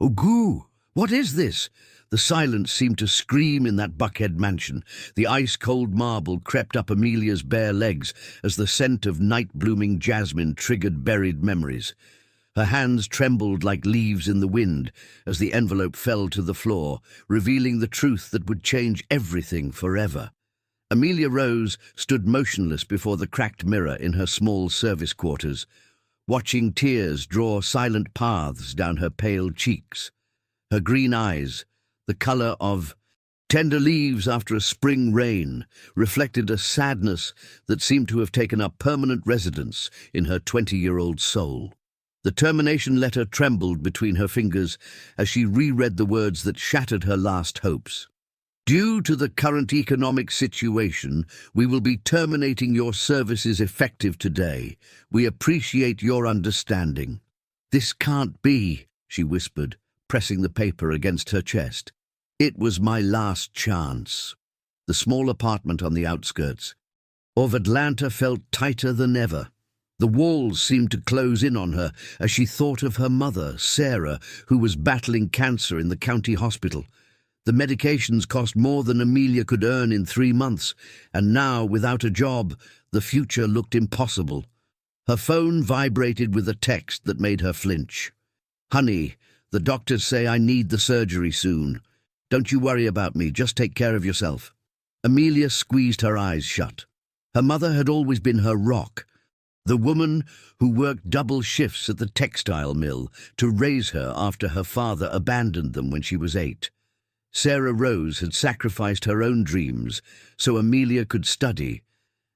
"Oh, goo! What is this?" The silence seemed to scream in that Buckhead mansion. The ice-cold marble crept up Amelia's bare legs as the scent of night-blooming jasmine triggered buried memories. Her hands trembled like leaves in the wind as the envelope fell to the floor, revealing the truth that would change everything forever. Amelia Rose stood motionless before the cracked mirror in her small service quarters, watching tears draw silent paths down her pale cheeks. Her green eyes, the color of tender leaves after a spring rain, reflected a sadness that seemed to have taken up permanent residence in her 20-year-old soul. The termination letter trembled between her fingers as she reread the words that shattered her last hopes. "Due to the current economic situation, we will be terminating your services effective today. We appreciate your understanding." "This can't be," she whispered, pressing the paper against her chest. It was my last chance. The small apartment on the outskirts of Atlanta felt tighter than ever. The walls seemed to close in on her as she thought of her mother, Sarah, who was battling cancer in the county hospital. The medications cost more than Amelia could earn in 3 months, and now, without a job, the future looked impossible. Her phone vibrated with a text that made her flinch. "Honey, the doctors say I need the surgery soon. Don't you worry about me, just take care of yourself." Amelia squeezed her eyes shut. Her mother had always been her rock, the woman who worked double shifts at the textile mill to raise her after her father abandoned them when she was 8. Sarah Rose had sacrificed her own dreams so Amelia could study,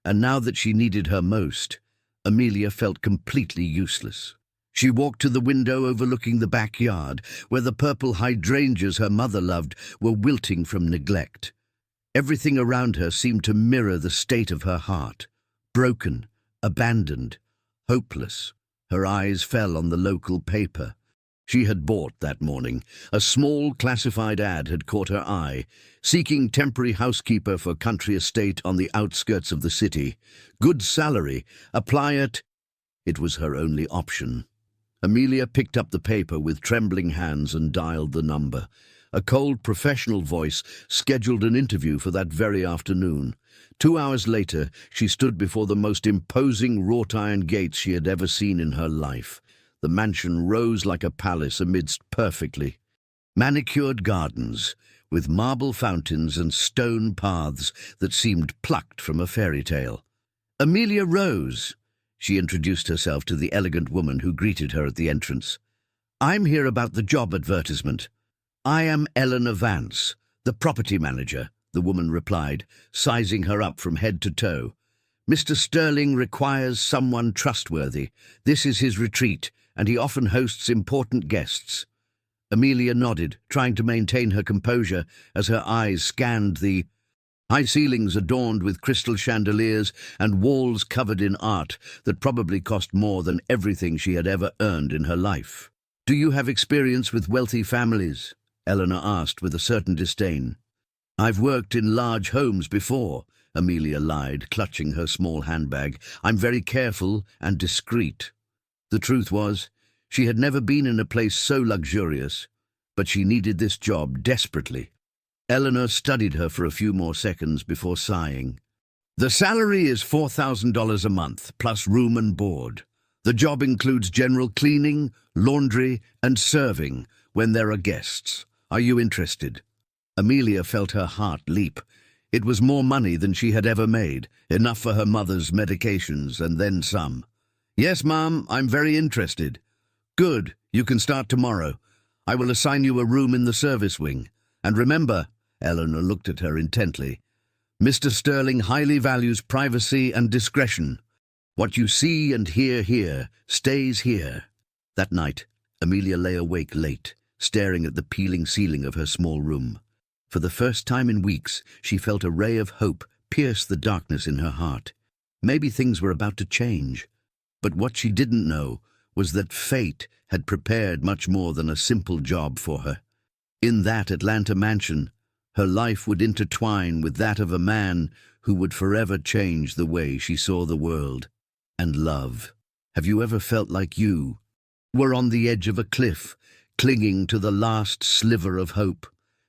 and now that she needed her most, Amelia felt completely useless. She walked to the window overlooking the backyard, where the purple hydrangeas her mother loved were wilting from neglect. Everything around her seemed to mirror the state of her heart. Broken, abandoned, hopeless. Her eyes fell on the local paper she had bought that morning. A small classified ad had caught her eye, seeking temporary housekeeper for country estate on the outskirts of the city. Good salary, apply at... It was her only option. Amelia picked up the paper with trembling hands and dialed the number. A cold professional voice scheduled an interview for that very afternoon. 2 hours later, she stood before the most imposing wrought-iron gates she had ever seen in her life. The mansion rose like a palace amidst perfectly manicured gardens, with marble fountains and stone paths that seemed plucked from a fairy tale. "Amelia Rose," she introduced herself to the elegant woman who greeted her at the entrance. "I'm here about the job advertisement." "I am Eleanor Vance, the property manager," the woman replied, sizing her up from head to toe. "Mr. Sterling requires someone trustworthy. This is his retreat, and he often hosts important guests." Amelia nodded, trying to maintain her composure as her eyes scanned the high ceilings adorned with crystal chandeliers and walls covered in art that probably cost more than everything she had ever earned in her life. "Do you have experience with wealthy families?" Eleanor asked with a certain disdain. "I've worked in large homes before," Amelia lied, clutching her small handbag. "I'm very careful and discreet." The truth was, she had never been in a place so luxurious, but she needed this job desperately. Eleanor studied her for a few more seconds before sighing. "The salary is $4,000 a month, plus room and board. The job includes general cleaning, laundry, and serving when there are guests. Are you interested?" Amelia felt her heart leap. It was more money than she had ever made, enough for her mother's medications and then some. "Yes, Mom, I'm very interested." "Good, you can start tomorrow. I will assign you a room in the service wing. And remember," Eleanor looked at her intently, "Mr. Sterling highly values privacy and discretion. What you see and hear here stays here." That night, Amelia lay awake late, staring at the peeling ceiling of her small room. For the first time in weeks, she felt a ray of hope pierce the darkness in her heart. Maybe things were about to change. But what she didn't know was that fate had prepared much more than a simple job for her. In that Atlanta mansion, her life would intertwine with that of a man who would forever change the way she saw the world and love. Have you ever felt like you were on the edge of a cliff, clinging to the last sliver of hope.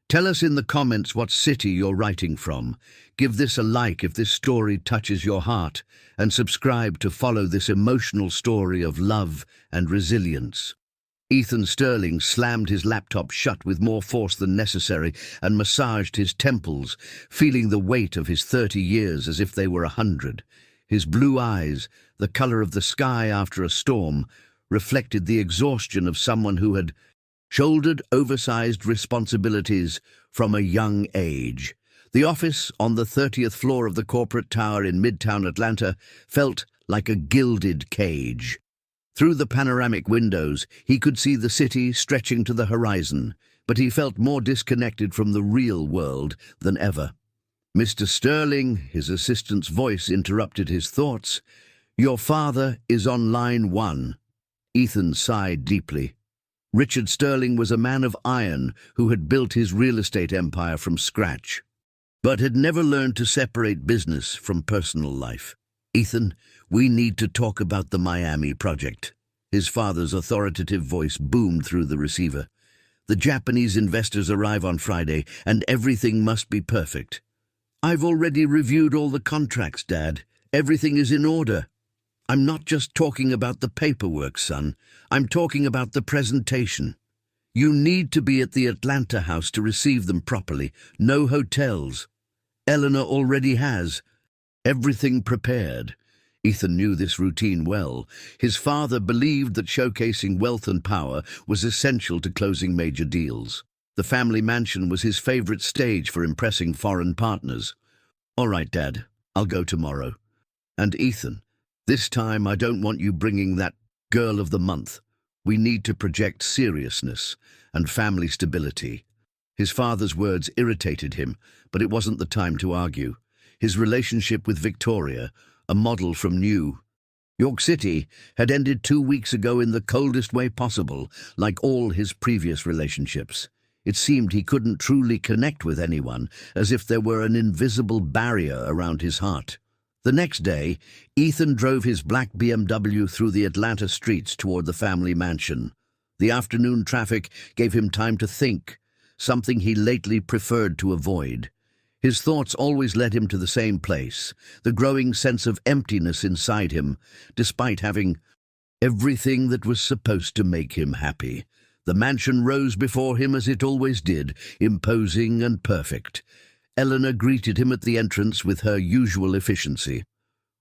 Tell us in the comments what city you're writing from. Give this a like if this story touches your heart, and subscribe to follow this emotional story of love and resilience. Ethan Sterling slammed his laptop shut with more force than necessary and massaged his temples, feeling the weight of his 30 years as if they were 100. His blue eyes, the color of the sky after a storm, reflected the exhaustion of someone who had shouldered oversized responsibilities from a young age. The office on the 30th floor of the corporate tower in Midtown Atlanta felt like a gilded cage. Through the panoramic windows, he could see the city stretching to the horizon, but he felt more disconnected from the real world than ever. "Mr. Sterling," his assistant's voice interrupted his thoughts. "Your father is on line 1. Ethan sighed deeply. Richard Sterling was a man of iron who had built his real estate empire from scratch, but had never learned to separate business from personal life. "Ethan, we need to talk about the Miami project." His father's authoritative voice boomed through the receiver. "The Japanese investors arrive on Friday, and everything must be perfect." "I've already reviewed all the contracts, Dad. Everything is in order." "I'm not just talking about the paperwork, son. I'm talking about the presentation. You need to be at the Atlanta house to receive them properly. No hotels. Eleanor already has everything prepared." Ethan knew this routine well. His father believed that showcasing wealth and power was essential to closing major deals. The family mansion was his favorite stage for impressing foreign partners. "All right, Dad, I'll go tomorrow. And Ethan, this time I don't want you bringing that girl of the month. We need to project seriousness and family stability." His father's words irritated him, but it wasn't the time to argue. His relationship with Victoria, a model from New York City, had ended 2 weeks ago in the coldest way possible, like all his previous relationships. It seemed he couldn't truly connect with anyone, as if there were an invisible barrier around his heart. The next day, Ethan drove his black BMW through the Atlanta streets toward the family mansion. The afternoon traffic gave him time to think, something he lately preferred to avoid. His thoughts always led him to the same place, the growing sense of emptiness inside him, despite having everything that was supposed to make him happy. The mansion rose before him as it always did, imposing and perfect. Eleanor greeted him at the entrance with her usual efficiency.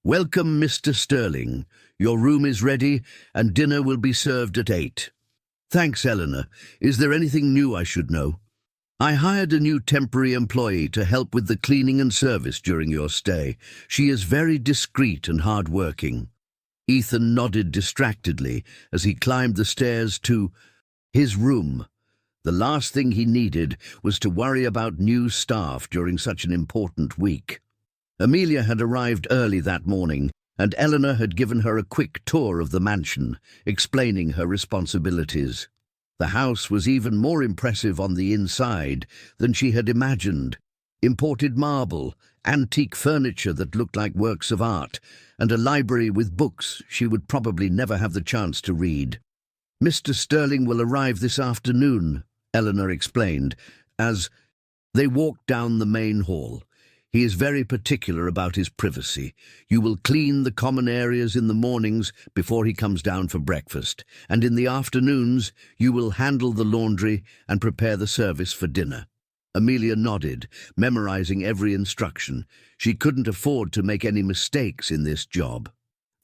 "Welcome, Mr. Sterling. Your room is ready, and dinner will be served at 8. "Thanks, Eleanor. Is there anything new I should know?" "I hired a new temporary employee to help with the cleaning and service during your stay. She is very discreet and hard-working." Ethan nodded distractedly as he climbed the stairs to his room. The last thing he needed was to worry about new staff during such an important week. Amelia had arrived early that morning, and Eleanor had given her a quick tour of the mansion, explaining her responsibilities. The house was even more impressive on the inside than she had imagined. Imported marble, antique furniture that looked like works of art, and a library with books she would probably never have the chance to read. "Mr. Sterling will arrive this afternoon," Eleanor explained, as they walked down the main hall. "He is very particular about his privacy. You will clean the common areas in the mornings before he comes down for breakfast, and in the afternoons you will handle the laundry and prepare the service for dinner." Amelia nodded, memorizing every instruction. She couldn't afford to make any mistakes in this job.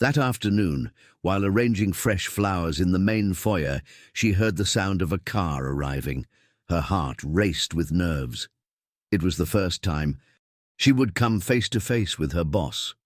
That afternoon, while arranging fresh flowers in the main foyer, she heard the sound of a car arriving. Her heart raced with nerves. It was the first time she would come face to face with her boss.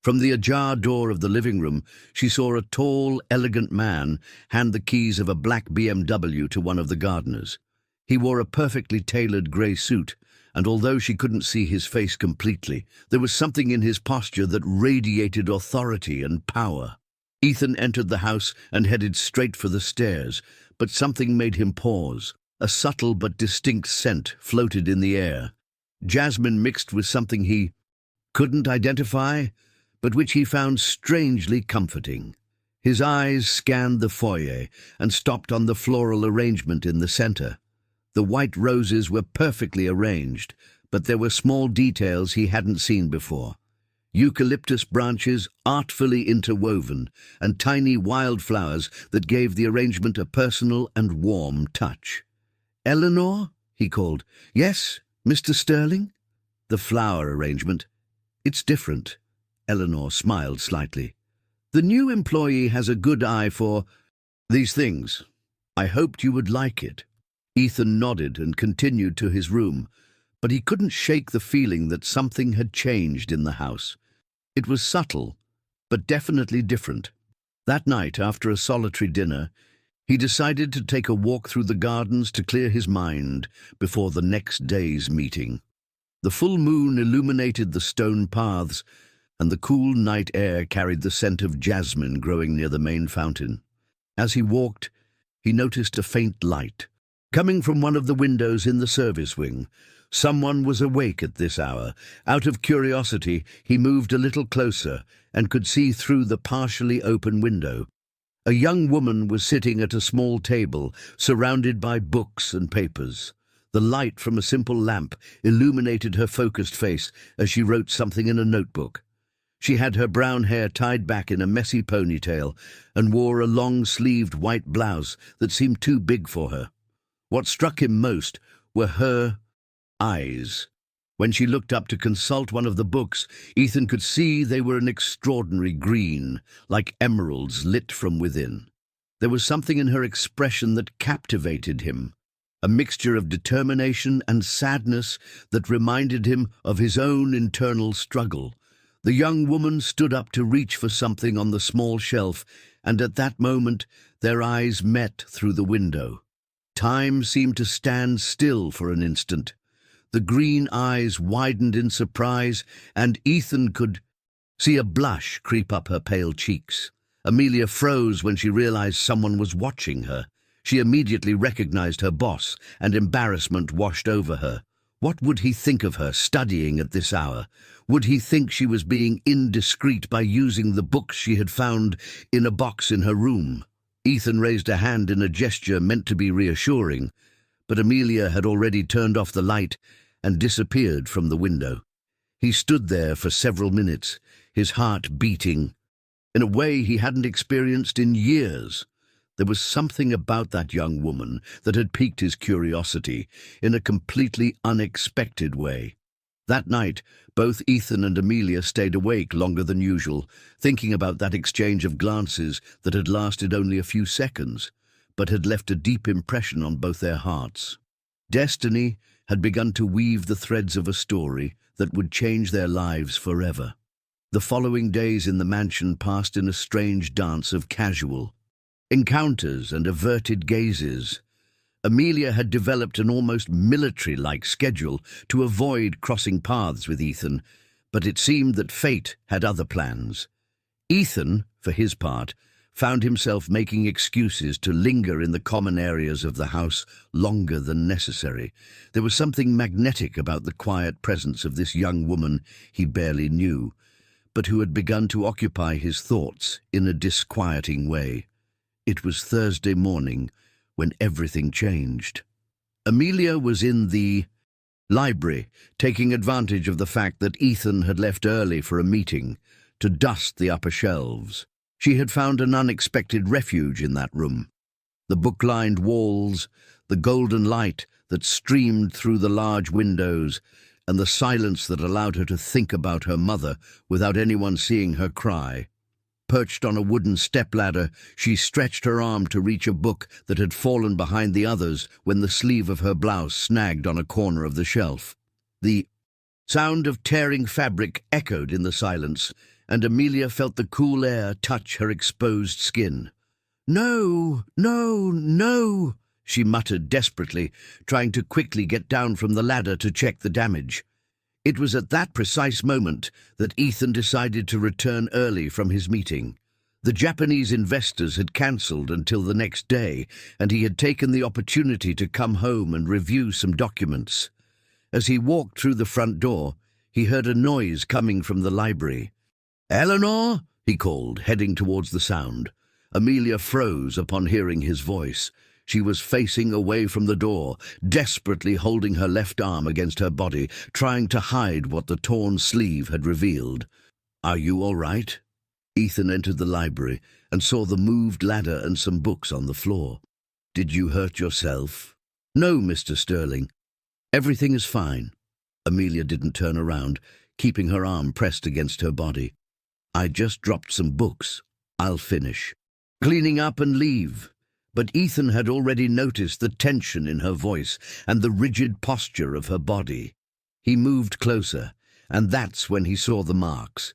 From the ajar door of the living room, she saw a tall, elegant man hand the keys of a black BMW to one of the gardeners. He wore a perfectly tailored grey suit, and although she couldn't see his face completely, there was something in his posture that radiated authority and power. Ethan entered the house and headed straight for the stairs, but something made him pause. A subtle but distinct scent floated in the air. Jasmine mixed with something he couldn't identify, but which he found strangely comforting. His eyes scanned the foyer and stopped on the floral arrangement in the center. The white roses were perfectly arranged, but there were small details he hadn't seen before. Eucalyptus branches artfully interwoven, and tiny wildflowers that gave the arrangement a personal and warm touch. "Eleanor?" he called. "Yes, Mr. Sterling?" "The flower arrangement. It's different." Eleanor smiled slightly. "The new employee has a good eye for these things. I hoped you would like it." Ethan nodded and continued to his room, but he couldn't shake the feeling that something had changed in the house. It was subtle, but definitely different. That night, after a solitary dinner, he decided to take a walk through the gardens to clear his mind before the next day's meeting. The full moon illuminated the stone paths, and the cool night air carried the scent of jasmine growing near the main fountain. As he walked, he noticed a faint light coming from one of the windows in the service wing. Someone was awake at this hour. Out of curiosity, he moved a little closer and could see through the partially open window. A young woman was sitting at a small table, surrounded by books and papers. The light from a simple lamp illuminated her focused face as she wrote something in a notebook. She had her brown hair tied back in a messy ponytail and wore a long-sleeved white blouse that seemed too big for her. What struck him most were her eyes. When she looked up to consult one of the books, Ethan could see they were an extraordinary green, like emeralds lit from within. There was something in her expression that captivated him, a mixture of determination and sadness that reminded him of his own internal struggle. The young woman stood up to reach for something on the small shelf, and at that moment their eyes met through the window. Time seemed to stand still for an instant. The green eyes widened in surprise, and Ethan could see a blush creep up her pale cheeks. Amelia froze when she realized someone was watching her. She immediately recognized her boss, and embarrassment washed over her. What would he think of her studying at this hour? Would he think she was being indiscreet by using the books she had found in a box in her room? Ethan raised a hand in a gesture meant to be reassuring, but Amelia had already turned off the light and disappeared from the window. He stood there for several minutes, his heart beating in a way he hadn't experienced in years. There was something about that young woman that had piqued his curiosity in a completely unexpected way. That night, both Ethan and Amelia stayed awake longer than usual, thinking about that exchange of glances that had lasted only a few seconds, but had left a deep impression on both their hearts. Destiny had begun to weave the threads of a story that would change their lives forever. The following days in the mansion passed in a strange dance of casual encounters and averted gazes. Amelia had developed an almost military-like schedule to avoid crossing paths with Ethan, but it seemed that fate had other plans. Ethan, for his part, found himself making excuses to linger in the common areas of the house longer than necessary. There was something magnetic about the quiet presence of this young woman he barely knew, but who had begun to occupy his thoughts in a disquieting way. It was Thursday morning when everything changed. Amelia was in the library, taking advantage of the fact that Ethan had left early for a meeting, to dust the upper shelves. She had found an unexpected refuge in that room. The book-lined walls, the golden light that streamed through the large windows, and the silence that allowed her to think about her mother without anyone seeing her cry. Perched on a wooden stepladder, she stretched her arm to reach a book that had fallen behind the others when the sleeve of her blouse snagged on a corner of the shelf. The sound of tearing fabric echoed in the silence, and Amelia felt the cool air touch her exposed skin. "No, no, no," she muttered desperately, trying to quickly get down from the ladder to check the damage. It was at that precise moment that Ethan decided to return early from his meeting. The Japanese investors had cancelled until the next day, and he had taken the opportunity to come home and review some documents. As he walked through the front door, he heard a noise coming from the library. "Eleanor?" he called, heading towards the sound. Amelia froze upon hearing his voice. She was facing away from the door, desperately holding her left arm against her body, trying to hide what the torn sleeve had revealed. "Are you all right?" Ethan entered the library and saw the moved ladder and some books on the floor. "Did you hurt yourself?" "No, Mr. Sterling. Everything is fine." Amelia didn't turn around, keeping her arm pressed against her body. "I just dropped some books. I'll finish cleaning up and leave." But Ethan had already noticed the tension in her voice and the rigid posture of her body. He moved closer, and that's when he saw the marks.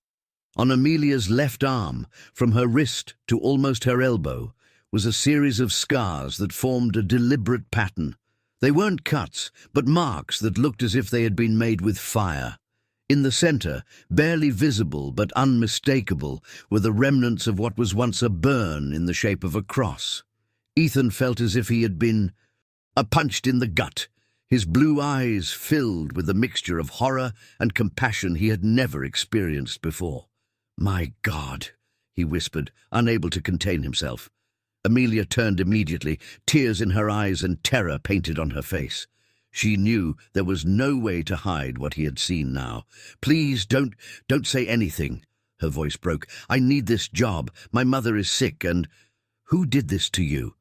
On Amelia's left arm, from her wrist to almost her elbow, was a series of scars that formed a deliberate pattern. They weren't cuts, but marks that looked as if they had been made with fire. In the center, barely visible but unmistakable, were the remnants of what was once a burn in the shape of a cross. Ethan felt as if he had been punched in the gut. His blue eyes filled with a mixture of horror and compassion he had never experienced before. "My God," he whispered, unable to contain himself. Amelia turned immediately, tears in her eyes and terror painted on her face. She knew there was no way to hide what he had seen now. "Please, don't say anything." Her voice broke. "I need this job. My mother is sick and—" "Who did this to you?"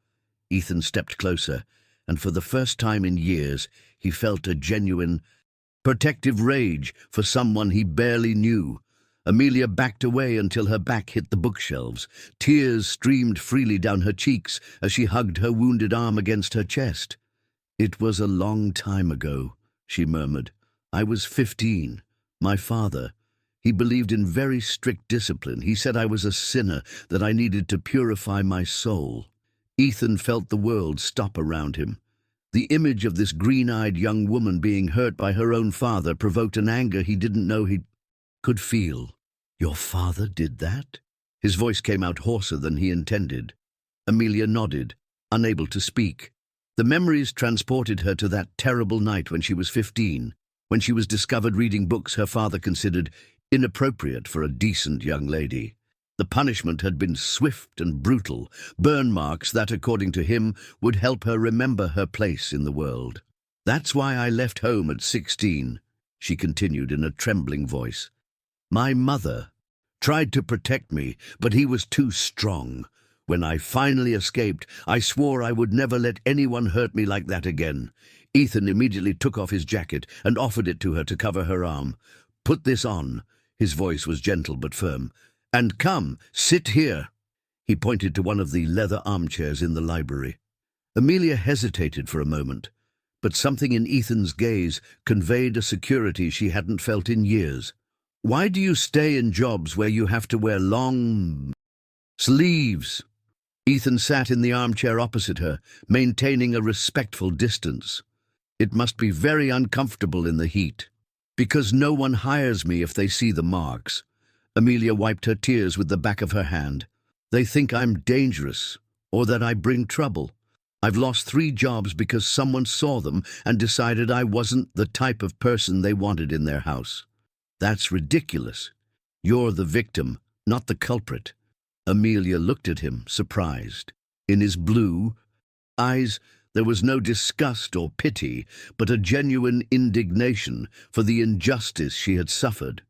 Ethan stepped closer, and for the first time in years, he felt a genuine, protective rage for someone he barely knew. Amelia backed away until her back hit the bookshelves. Tears streamed freely down her cheeks as she hugged her wounded arm against her chest. "It was a long time ago," she murmured. "I was 15. My father, he believed in very strict discipline. He said I was a sinner, that I needed to purify my soul." Ethan felt the world stop around him. The image of this green-eyed young woman being hurt by her own father provoked an anger he didn't know he could feel. "Your father did that?" His voice came out hoarser than he intended. Amelia nodded, unable to speak. The memories transported her to that terrible night when she was 15, when she was discovered reading books her father considered inappropriate for a decent young lady. The punishment had been swift and brutal, burn marks that, according to him, would help her remember her place in the world. "That's why I left home at 16, she continued in a trembling voice. "My mother tried to protect me, but he was too strong. When I finally escaped, I swore I would never let anyone hurt me like that again." Ethan immediately took off his jacket and offered it to her to cover her arm. "Put this on." His voice was gentle but firm. "And come, sit here." He pointed to one of the leather armchairs in the library. Amelia hesitated for a moment, but something in Ethan's gaze conveyed a security she hadn't felt in years. "Why do you stay in jobs where you have to wear long sleeves?" Ethan sat in the armchair opposite her, maintaining a respectful distance. "It must be very uncomfortable in the heat." "Because no one hires me if they see the marks." Amelia wiped her tears with the back of her hand. "They think I'm dangerous, or that I bring trouble. I've lost 3 jobs because someone saw them and decided I wasn't the type of person they wanted in their house." "That's ridiculous. You're the victim, not the culprit." Amelia looked at him, surprised. In his blue eyes there was no disgust or pity, but a genuine indignation for the injustice she had suffered.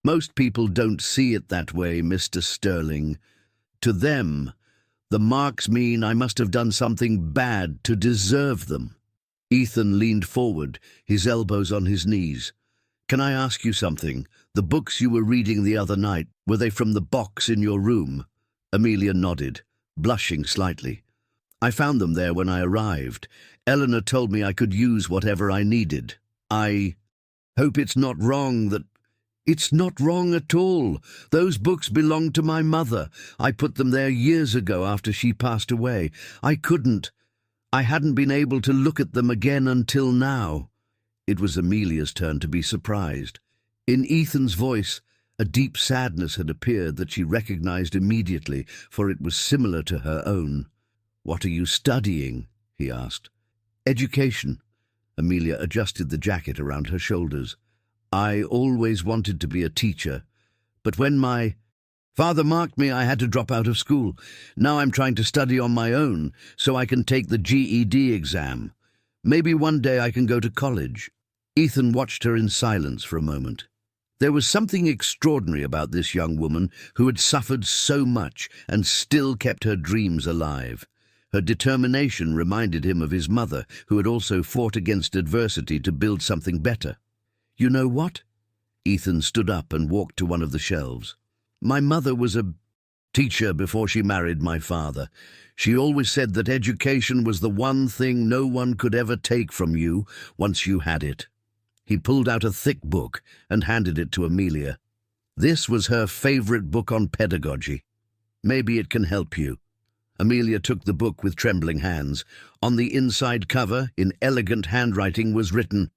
"Most people don't see it that way, Mr. Sterling. To them, the marks mean I must have done something bad to deserve them." Ethan leaned forward, his elbows on his knees. "Can I ask you something? The books you were reading the other night, were they from the box in your room?" Amelia nodded, blushing slightly. "I found them there when I arrived. Eleanor told me I could use whatever I needed. I hope it's not wrong that—" "It's not wrong at all. Those books belonged to my mother. I put them there years ago after she passed away. I hadn't been able to look at them again until now." It was Amelia's turn to be surprised. In Ethan's voice, a deep sadness had appeared that she recognized immediately, for it was similar to her own. "What are you studying?" he asked. "Education." Amelia adjusted the jacket around her shoulders. "I always wanted to be a teacher, but when my Father marked me I had to drop out of school. Now I'm trying to study on my own so I can take the GED exam. Maybe one day I can go to college." Ethan watched her in silence for a moment. There was something extraordinary about this young woman who had suffered so much and still kept her dreams alive. Her determination reminded him of his mother, who had also fought against adversity to build something better. "You know what?" Ethan stood up and walked to one of the shelves. "My mother was a teacher before she married my father. She always said that education was the one thing no one could ever take from you once you had it." He pulled out a thick book and handed it to Amelia. This was her favorite book on pedagogy. "Maybe it can help you." Amelia took the book with trembling hands. On the inside cover, in elegant handwriting, was written,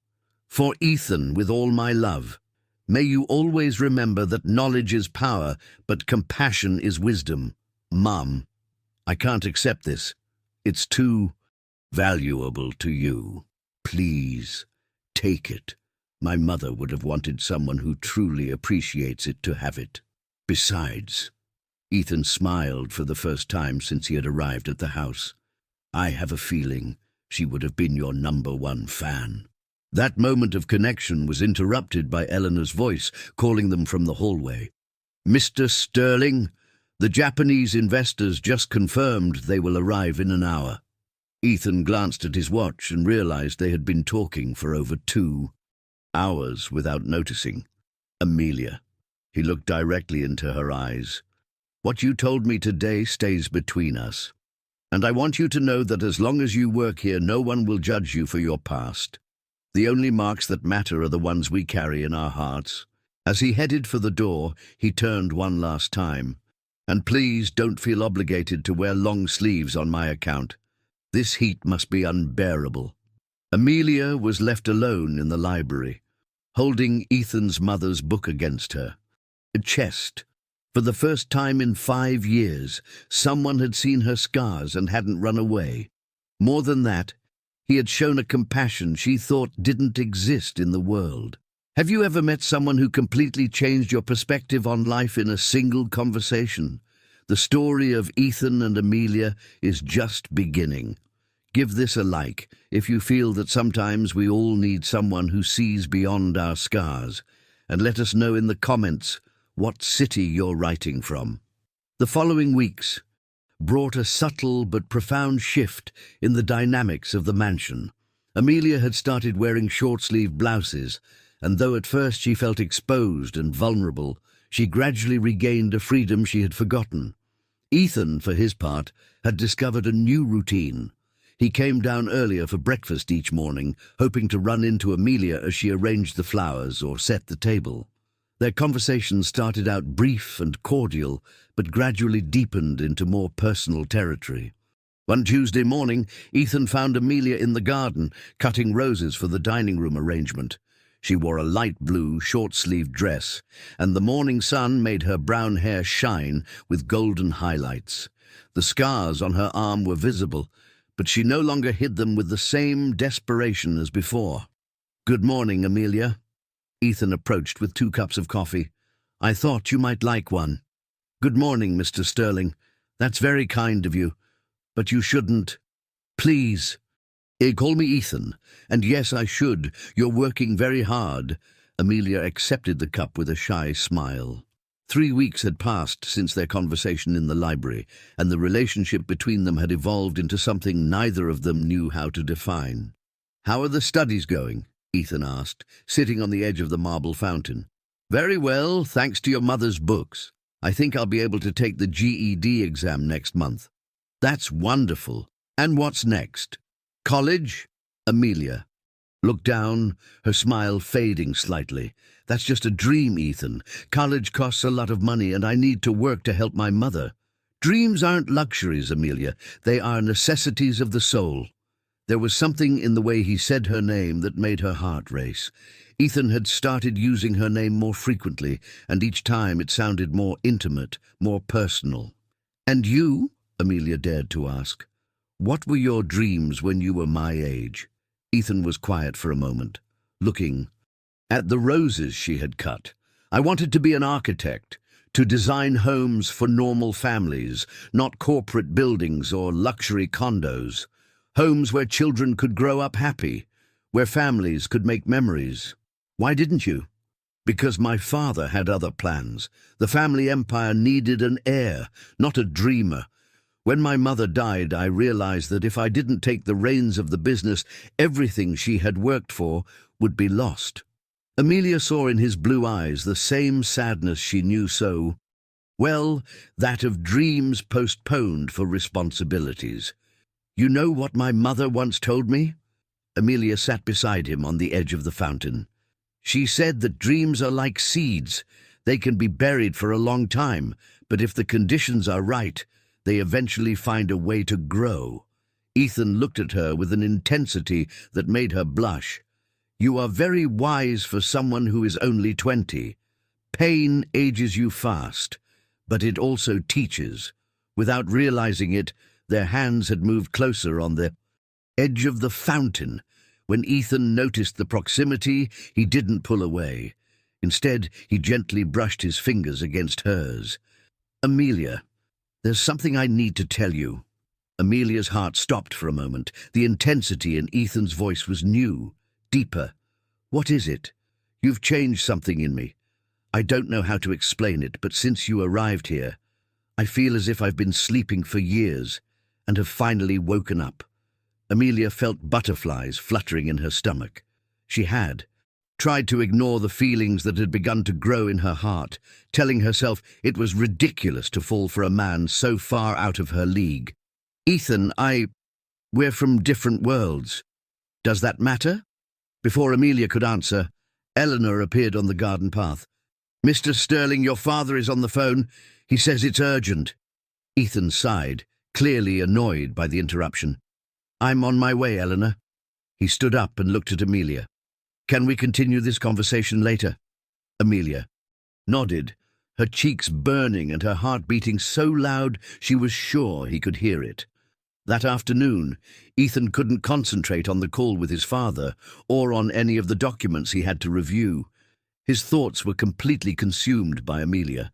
"For Ethan, with all my love. May you always remember that knowledge is power, but compassion is wisdom. Mom, I can't accept this. It's too valuable to you. Please, take it. My mother would have wanted someone who truly appreciates it to have it. Besides," Ethan smiled for the first time since he had arrived at the house, "I have a feeling she would have been your #1 fan." That moment of connection was interrupted by Eleanor's voice, calling them from the hallway. "Mr. Sterling, the Japanese investors just confirmed they will arrive in an hour." Ethan glanced at his watch and realized they had been talking for over 2 hours without noticing. "Amelia," he looked directly into her eyes, "what you told me today stays between us. And I want you to know that as long as you work here, no one will judge you for your past. The only marks that matter are the ones we carry in our hearts." As he headed for the door, he turned one last time. "And please don't feel obligated to wear long sleeves on my account. This heat must be unbearable." Amelia was left alone in the library, holding Ethan's mother's book against her. A chest. For the first time in 5 years, someone had seen her scars and hadn't run away. More than that, he had shown a compassion she thought didn't exist in the world. Have you ever met someone who completely changed your perspective on life in a single conversation? The story of Ethan and Amelia is just beginning. Give this a like if you feel that sometimes we all need someone who sees beyond our scars, and let us know in the comments what city you're writing from. The following weeks brought a subtle but profound shift in the dynamics of the mansion. Amelia had started wearing short-sleeved blouses, and though at first she felt exposed and vulnerable, she gradually regained a freedom she had forgotten. Ethan, for his part, had discovered a new routine. He came down earlier for breakfast each morning, hoping to run into Amelia as she arranged the flowers or set the table. Their conversation started out brief and cordial, but gradually deepened into more personal territory. One Tuesday morning, Ethan found Amelia in the garden, cutting roses for the dining room arrangement. She wore a light blue, short-sleeved dress, and the morning sun made her brown hair shine with golden highlights. The scars on her arm were visible, but she no longer hid them with the same desperation as before. "Good morning, Amelia." Ethan approached with 2 cups of coffee. "I thought you might like one." "Good morning, Mr. Sterling. That's very kind of you. But you shouldn't. Please." "Call me Ethan. And yes, I should. You're working very hard." Amelia accepted the cup with a shy smile. 3 weeks had passed since their conversation in the library, and the relationship between them had evolved into something neither of them knew how to define. "How are the studies going?" Ethan asked, sitting on the edge of the marble fountain. "Very well, thanks to your mother's books. I think I'll be able to take the GED exam next month." "That's wonderful. And what's next?" "College?" Amelia looked down, her smile fading slightly. "That's just a dream, Ethan. College costs a lot of money, and I need to work to help my mother." "Dreams aren't luxuries, Amelia. They are necessities of the soul." There was something in the way he said her name that made her heart race. Ethan had started using her name more frequently, and each time it sounded more intimate, more personal. "And you?" Amelia dared to ask. "What were your dreams when you were my age?" Ethan was quiet for a moment, looking at the roses she had cut. "I wanted to be an architect, to design homes for normal families, not corporate buildings or luxury condos. Homes where children could grow up happy, where families could make memories. Why didn't you? Because my father had other plans. The family empire needed an heir, not a dreamer. When my mother died, I realized that if I didn't take the reins of the business, everything she had worked for would be lost. Amelia saw in his blue eyes the same sadness she knew so well, that of dreams postponed for responsibilities. You know what my mother once told me? Amelia sat beside him on the edge of the fountain. She said that dreams are like seeds. They can be buried for a long time, but if the conditions are right, they eventually find a way to grow. Ethan looked at her with an intensity that made her blush. You are very wise for someone who is only 20. Pain ages you fast, but it also teaches. Without realizing it, their hands had moved closer on the edge of the fountain. When Ethan noticed the proximity, he didn't pull away. Instead, he gently brushed his fingers against hers. Amelia, there's something I need to tell you. Amelia's heart stopped for a moment. The intensity in Ethan's voice was new, deeper. What is it? You've changed something in me. I don't know how to explain it, but since you arrived here, I feel as if I've been sleeping for years and have finally woken up. Amelia felt butterflies fluttering in her stomach. She had tried to ignore the feelings that had begun to grow in her heart, telling herself it was ridiculous to fall for a man so far out of her league. Ethan, we're from different worlds. Does that matter? Before Amelia could answer, Eleanor appeared on the garden path. Mr. Sterling, your father is on the phone. He says it's urgent. Ethan sighed, clearly annoyed by the interruption. I'm on my way, Eleanor. He stood up and looked at Amelia. Can we continue this conversation later? Amelia nodded, her cheeks burning and her heart beating so loud she was sure he could hear it. That afternoon, Ethan couldn't concentrate on the call with his father or on any of the documents he had to review. His thoughts were completely consumed by Amelia.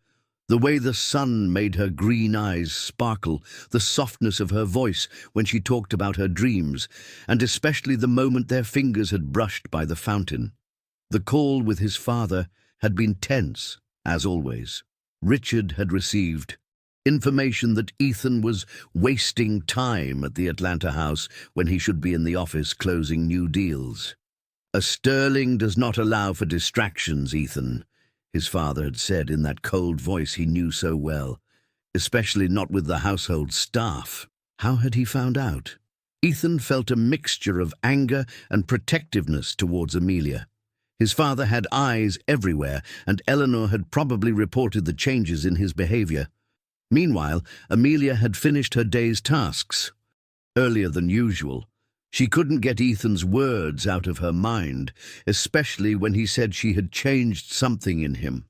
The way the sun made her green eyes sparkle, the softness of her voice when she talked about her dreams, and especially the moment their fingers had brushed by the fountain. The call with his father had been tense, as always. Richard had received information that Ethan was wasting time at the Atlanta house when he should be in the office closing new deals. A Sterling does not allow for distractions, Ethan, his father had said in that cold voice he knew so well, especially not with the household staff. How had he found out? Ethan felt a mixture of anger and protectiveness towards Amelia. His father had eyes everywhere, and Eleanor had probably reported the changes in his behavior. Meanwhile, Amelia had finished her day's tasks earlier than usual. She couldn't get Ethan's words out of her mind, especially when he said she had changed something in him.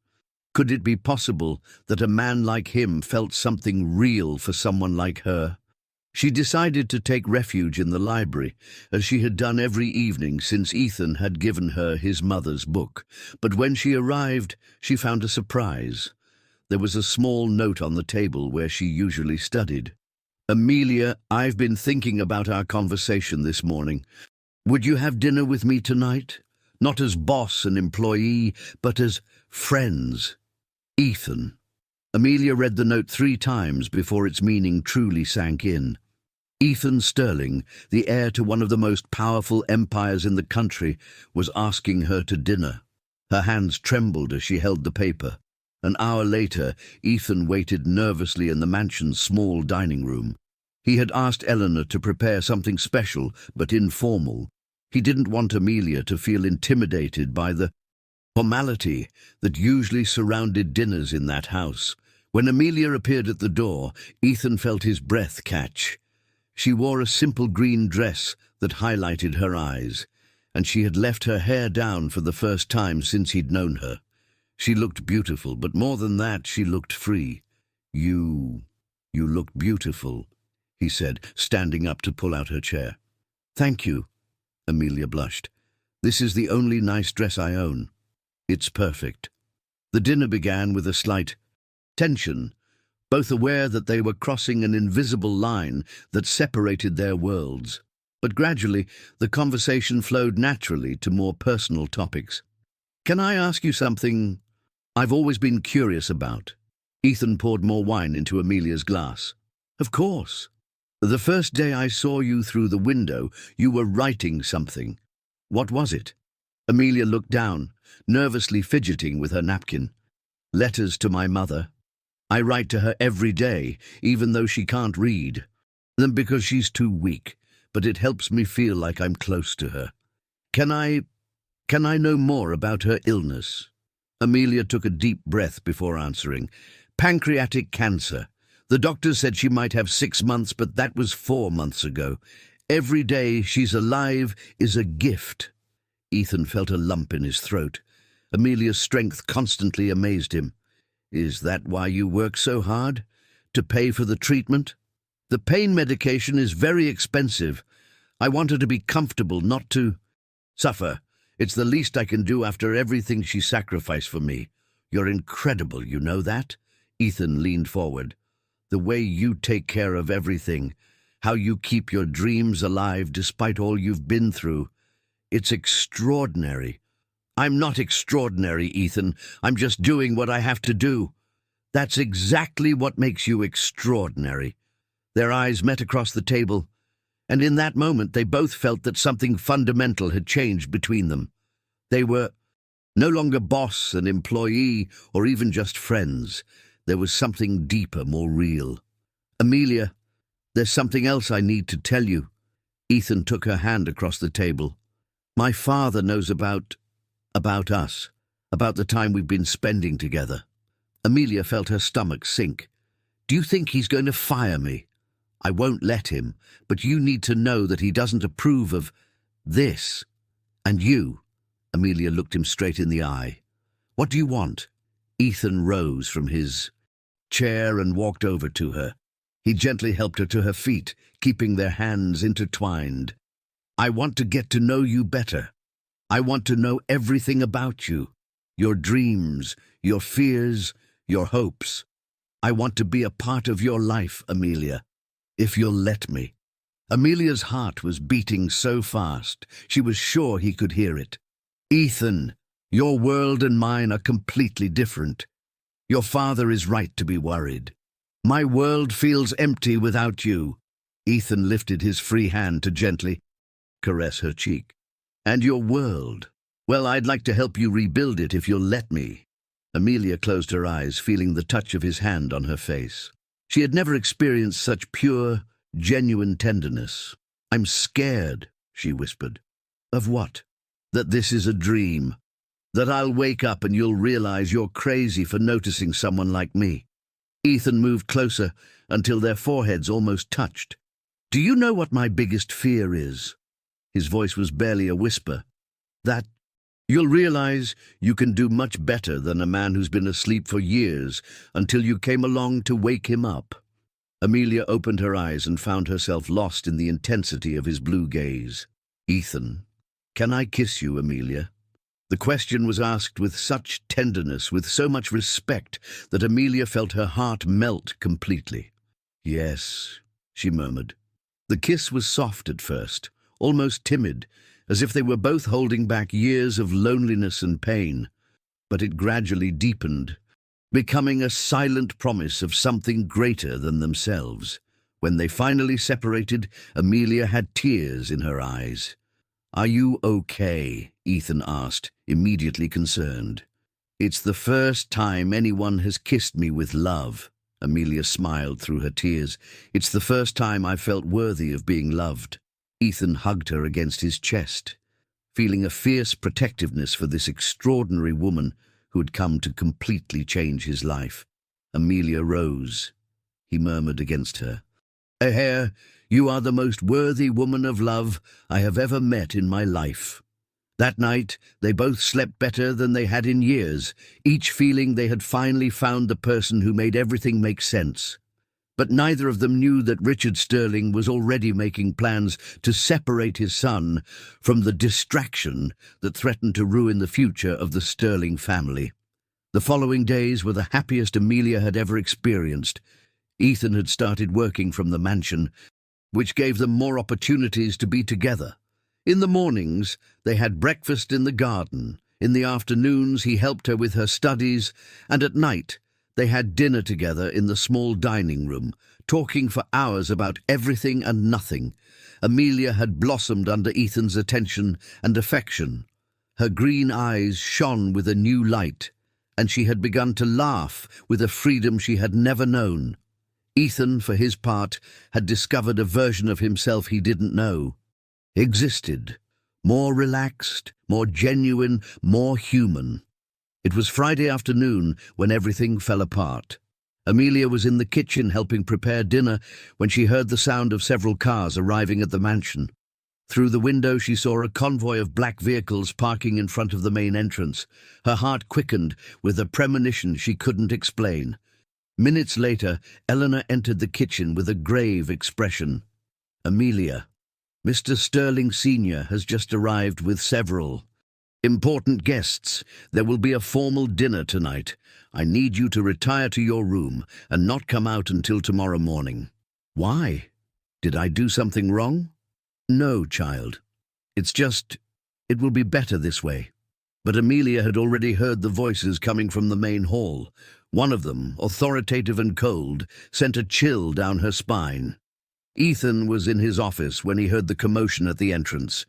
Could it be possible that a man like him felt something real for someone like her? She decided to take refuge in the library, as she had done every evening since Ethan had given her his mother's book. But when she arrived, she found a surprise. There was a small note on the table where she usually studied. Amelia, I've been thinking about our conversation this morning. Would you have dinner with me tonight? Not as boss and employee, but as friends. Ethan. Amelia read the note 3 times before its meaning truly sank in. Ethan Sterling, the heir to one of the most powerful empires in the country, was asking her to dinner. Her hands trembled as she held the paper. An hour later, Ethan waited nervously in the mansion's small dining room. He had asked Eleanor to prepare something special, but informal. He didn't want Amelia to feel intimidated by the formality that usually surrounded dinners in that house. When Amelia appeared at the door, Ethan felt his breath catch. She wore a simple green dress that highlighted her eyes, and she had left her hair down for the first time since he'd known her. She looked beautiful, but more than that, she looked free. You look beautiful, he said, standing up to pull out her chair. Thank you, Amelia blushed. This is the only nice dress I own. It's perfect. The dinner began with a slight tension, both aware that they were crossing an invisible line that separated their worlds. But gradually, the conversation flowed naturally to more personal topics. "Can I ask you something I've always been curious about?" Ethan poured more wine into Amelia's glass. "Of course. The first day I saw you through the window, you were writing something. What was it?" Amelia looked down, nervously fidgeting with her napkin. "Letters to my mother. I write to her every day, even though she can't read. Then because she's too weak, but it helps me feel like I'm close to her. Can I know more about her illness?" Amelia took a deep breath before answering. "Pancreatic cancer. The doctor said she might have 6 months, but that was 4 months ago. Every day she's alive is a gift." Ethan felt a lump in his throat. Amelia's strength constantly amazed him. "Is that why you work so hard? To pay for the treatment?" "The pain medication is very expensive. I want her to be comfortable, not to suffer. It's the least I can do after everything she sacrificed for me. You're incredible, you know that?" Ethan leaned forward. "The way you take care of everything, how you keep your dreams alive despite all you've been through. It's extraordinary." "I'm not extraordinary, Ethan. I'm just doing what I have to do." "That's exactly what makes you extraordinary." Their eyes met across the table, and in that moment they both felt that something fundamental had changed between them. They were no longer boss and employee or even just friends. There was something deeper, more real. "Amelia, there's something else I need to tell you." Ethan took her hand across the table. "My father knows about us, about the time we've been spending together." Amelia felt her stomach sink. "Do you think he's going to fire me?" "I won't let him, but you need to know that he doesn't approve of this. And you." Amelia looked him straight in the eye. "What do you want?" Ethan rose from his chair and walked over to her. He gently helped her to her feet, keeping their hands intertwined. "I want to get to know you better. I want to know everything about you, your dreams, your fears, your hopes. I want to be a part of your life, Amelia, if you'll let me." Amelia's heart was beating so fast, she was sure he could hear it. "Ethan, your world and mine are completely different. Your father is right to be worried. My world feels empty without you." Ethan lifted his free hand to gently caress her cheek. "And your world? Well, I'd like to help you rebuild it if you'll let me." Amelia closed her eyes, feeling the touch of his hand on her face. She had never experienced such pure, genuine tenderness. "I'm scared," she whispered. "Of what?" "That this is a dream. That I'll wake up and you'll realize you're crazy for noticing someone like me." Ethan moved closer until their foreheads almost touched. "Do you know what my biggest fear is?" His voice was barely a whisper. "That you'll realize you can do much better than a man who's been asleep for years until you came along to wake him up." Amelia opened her eyes and found herself lost in the intensity of his blue gaze. "Ethan, can I kiss you, Amelia?" The question was asked with such tenderness, with so much respect, that Amelia felt her heart melt completely. "Yes," she murmured. The kiss was soft at first, almost timid, as if they were both holding back years of loneliness and pain. But it gradually deepened, becoming a silent promise of something greater than themselves. When they finally separated, Amelia had tears in her eyes. "Are you okay?" Ethan asked, immediately concerned. "It's the first time anyone has kissed me with love." Amelia smiled through her tears. "It's the first time I felt worthy of being loved." Ethan hugged her against his chest, feeling a fierce protectiveness for this extraordinary woman who had come to completely change his life. Amelia rose. He murmured against her, "Aher, you are the most worthy woman of love I have ever met in my life." That night, they both slept better than they had in years, each feeling they had finally found the person who made everything make sense. But neither of them knew that Richard Sterling was already making plans to separate his son from the distraction that threatened to ruin the future of the Sterling family. The following days were the happiest Amelia had ever experienced. Ethan had started working from the mansion, which gave them more opportunities to be together. In the mornings, they had breakfast in the garden. In the afternoons, he helped her with her studies, and at night, they had dinner together in the small dining room, talking for hours about everything and nothing. Amelia had blossomed under Ethan's attention and affection. Her green eyes shone with a new light, and she had begun to laugh with a freedom she had never known. Ethan, for his part, had discovered a version of himself he didn't know. Existed. More relaxed, more genuine, more human. It was Friday afternoon when everything fell apart. Amelia was in the kitchen helping prepare dinner when she heard the sound of several cars arriving at the mansion. Through the window she saw a convoy of black vehicles parking in front of the main entrance. Her heart quickened with a premonition she couldn't explain. Minutes later, Eleanor entered the kitchen with a grave expression. "Amelia, Mr. Sterling Sr. has just arrived with several important guests. There will be a formal dinner tonight. I need you to retire to your room and not come out until tomorrow morning." "Why? Did I do something wrong?" "No, child. It's just, it will be better this way." But Amelia had already heard the voices coming from the main hall. One of them, authoritative and cold, sent a chill down her spine. Ethan was in his office when he heard the commotion at the entrance.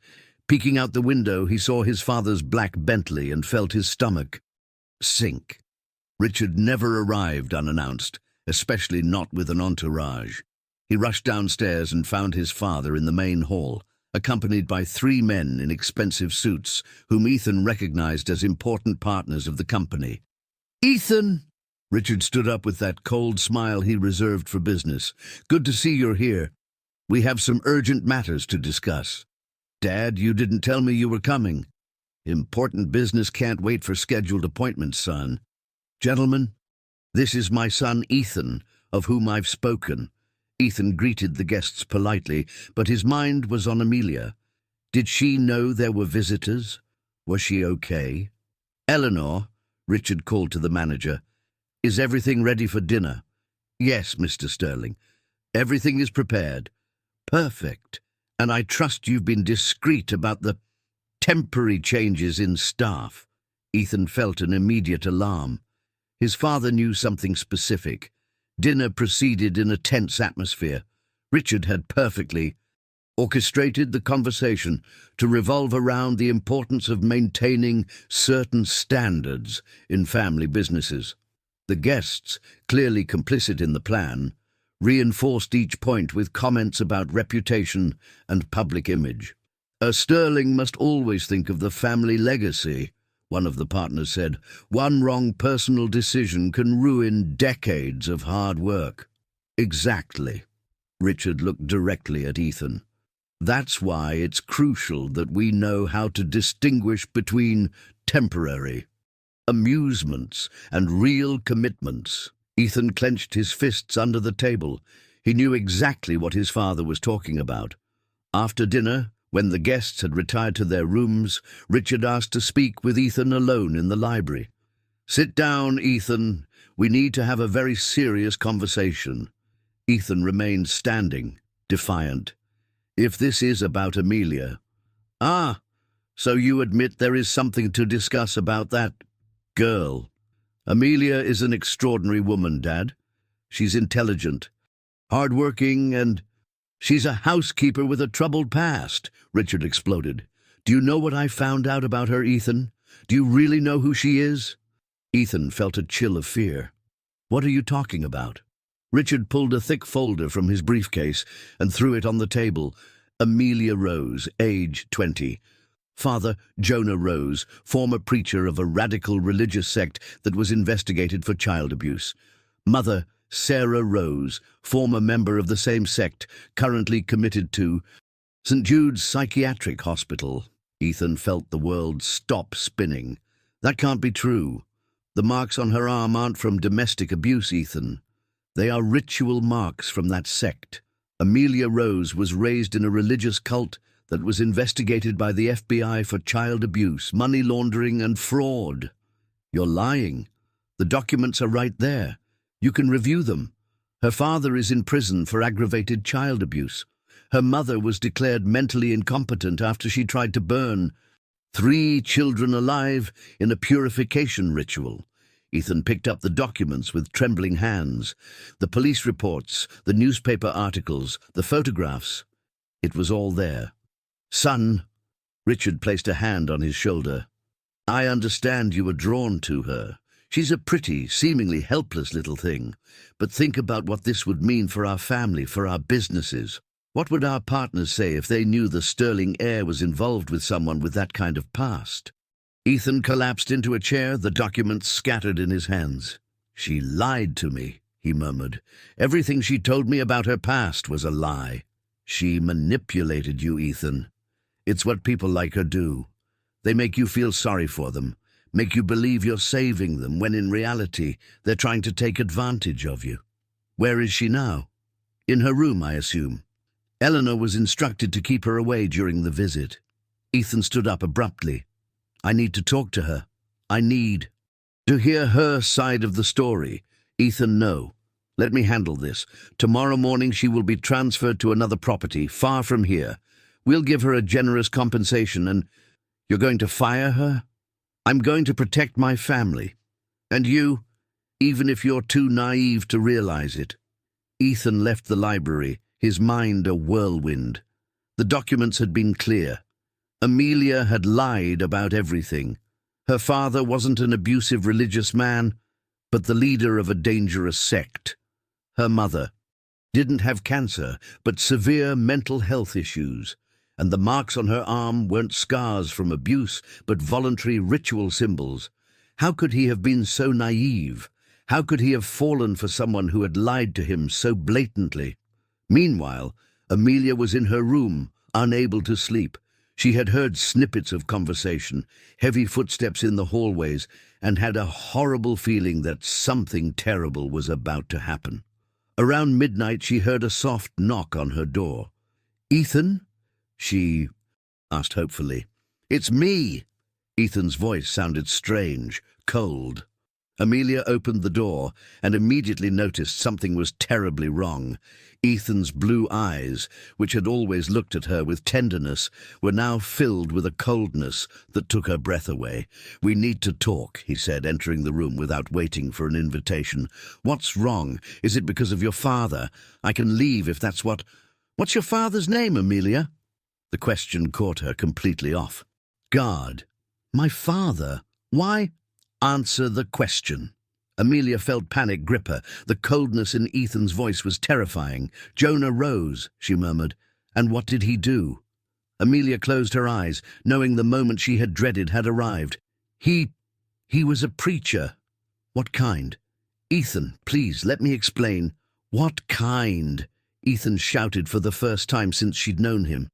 Peeking out the window, he saw his father's black Bentley and felt his stomach sink. Richard never arrived unannounced, especially not with an entourage. He rushed downstairs and found his father in the main hall, accompanied by 3 men in expensive suits, whom Ethan recognized as important partners of the company. "Ethan!" Richard stood up with that cold smile he reserved for business. "Good to see you're here. We have some urgent matters to discuss." "Dad, you didn't tell me you were coming." "Important business can't wait for scheduled appointments, son." "Gentlemen, this is my son Ethan, of whom I've spoken." Ethan greeted the guests politely, but his mind was on Amelia. Did she know there were visitors? Was she okay? "Eleanor," Richard called to the manager, "is everything ready for dinner?" "Yes, Mr. Sterling. Everything is prepared." "Perfect. And I trust you've been discreet about the temporary changes in staff." Ethan felt an immediate alarm. His father knew something specific. Dinner proceeded in a tense atmosphere. Richard had perfectly orchestrated the conversation to revolve around the importance of maintaining certain standards in family businesses. The guests, clearly complicit in the plan, reinforced each point with comments about reputation and public image. "A Sterling must always think of the family legacy," one of the partners said. "One wrong personal decision can ruin decades of hard work." "Exactly." Richard looked directly at Ethan. "That's why it's crucial that we know how to distinguish between temporary amusements and real commitments." Ethan clenched his fists under the table. He knew exactly what his father was talking about. After dinner, when the guests had retired to their rooms, Richard asked to speak with Ethan alone in the library. "Sit down, Ethan. We need to have a very serious conversation." Ethan remained standing, defiant. "If this is about Amelia..." "Ah, so you admit there is something to discuss about that girl." "Amelia is an extraordinary woman, Dad. She's intelligent, hard-working, and she's a housekeeper with a troubled past," Richard exploded. "Do you know what I found out about her, Ethan? Do you really know who she is?" Ethan felt a chill of fear. "What are you talking about?" Richard pulled a thick folder from his briefcase and threw it on the table. Amelia Rose, age 20. Father, Jonah Rose, former preacher of a radical religious sect that was investigated for child abuse. Mother, Sarah Rose, former member of the same sect, currently committed to St. Jude's Psychiatric Hospital. Ethan felt the world stop spinning. That can't be true. The marks on her arm aren't from domestic abuse, Ethan. They are ritual marks from that sect. Amelia Rose was raised in a religious cult that was investigated by the FBI for child abuse, money laundering, and fraud. You're lying. The documents are right there. You can review them. Her father is in prison for aggravated child abuse. Her mother was declared mentally incompetent after she tried to burn 3 children alive in a purification ritual. Ethan picked up the documents with trembling hands. The police reports, the newspaper articles, the photographs. It was all there. Son, Richard placed a hand on his shoulder. I understand you were drawn to her. She's a pretty, seemingly helpless little thing. But think about what this would mean for our family, for our businesses. What would our partners say if they knew the sterling heir was involved with someone with that kind of past? Ethan collapsed into a chair, the documents scattered in his hands. She lied to me, he murmured. Everything she told me about her past was a lie. She manipulated you, Ethan. It's what people like her do. They make you feel sorry for them, make you believe you're saving them, when in reality they're trying to take advantage of you. Where is she now? In her room, I assume. Eleanor was instructed to keep her away during the visit. Ethan stood up abruptly. I need to talk to her. I need to hear her side of the story. Ethan, no. Let me handle this. Tomorrow morning she will be transferred to another property, far from here. We'll give her a generous compensation and... You're going to fire her? I'm going to protect my family. And you, even if you're too naive to realize it. Ethan left the library, his mind a whirlwind. The documents had been clear. Amelia had lied about everything. Her father wasn't an abusive religious man, but the leader of a dangerous sect. Her mother didn't have cancer, but severe mental health issues. And the marks on her arm weren't scars from abuse, but voluntary ritual symbols. How could he have been so naive? How could he have fallen for someone who had lied to him so blatantly? Meanwhile, Amelia was in her room, unable to sleep. She had heard snippets of conversation, heavy footsteps in the hallways, and had a horrible feeling that something terrible was about to happen. Around midnight, she heard a soft knock on her door. Ethan? She asked hopefully. It's me. Ethan's voice sounded strange, cold. Amelia opened the door and immediately noticed something was terribly wrong. Ethan's blue eyes, which had always looked at her with tenderness, were now filled with a coldness that took her breath away. We need to talk, he said, entering the room without waiting for an invitation. What's wrong? Is it because of your father? I can leave if that's what... What's your father's name, Amelia? The question caught her completely off. God. My father? Why? Answer the question. Amelia felt panic grip her. The coldness in Ethan's voice was terrifying. Jonah rose, she murmured. And what did he do? Amelia closed her eyes, knowing the moment she had dreaded had arrived. He was a preacher. What kind? Ethan, please, let me explain. What kind? Ethan shouted for the first time since she'd known him.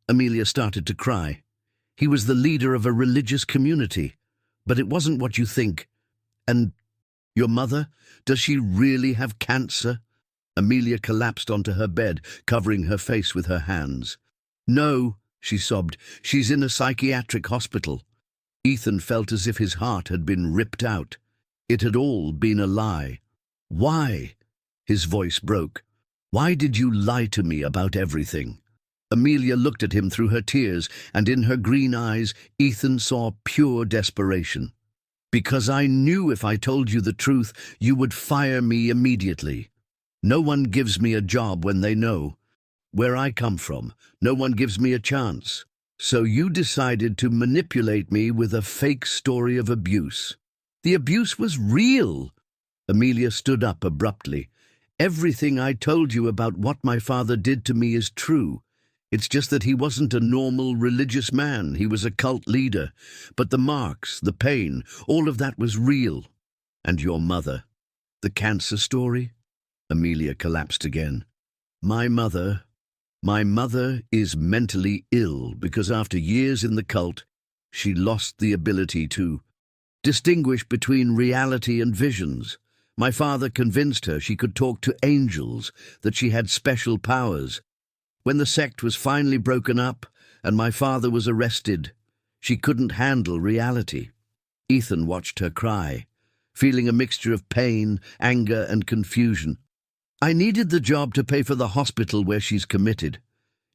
Amelia started to cry. He was the leader of a religious community. But it wasn't what you think. And your mother? Does she really have cancer? Amelia collapsed onto her bed, covering her face with her hands. No, she sobbed. She's in a psychiatric hospital. Ethan felt as if his heart had been ripped out. It had all been a lie. Why? His voice broke. Why did you lie to me about everything? Amelia looked at him through her tears, and in her green eyes, Ethan saw pure desperation. Because I knew if I told you the truth, you would fire me immediately. No one gives me a job when they know. Where I come from, no one gives me a chance. So you decided to manipulate me with a fake story of abuse. The abuse was real. Amelia stood up abruptly. Everything I told you about what my father did to me is true. It's just that he wasn't a normal religious man. He was a cult leader. But the marks, the pain, all of that was real. And your mother? The cancer story? Amelia collapsed again. My mother is mentally ill because after years in the cult, she lost the ability to distinguish between reality and visions. My father convinced her she could talk to angels, that she had special powers. When the sect was finally broken up and my father was arrested, she couldn't handle reality. Ethan watched her cry. feeling a mixture of pain, anger, and confusion. I needed the job to pay for the hospital where she's committed.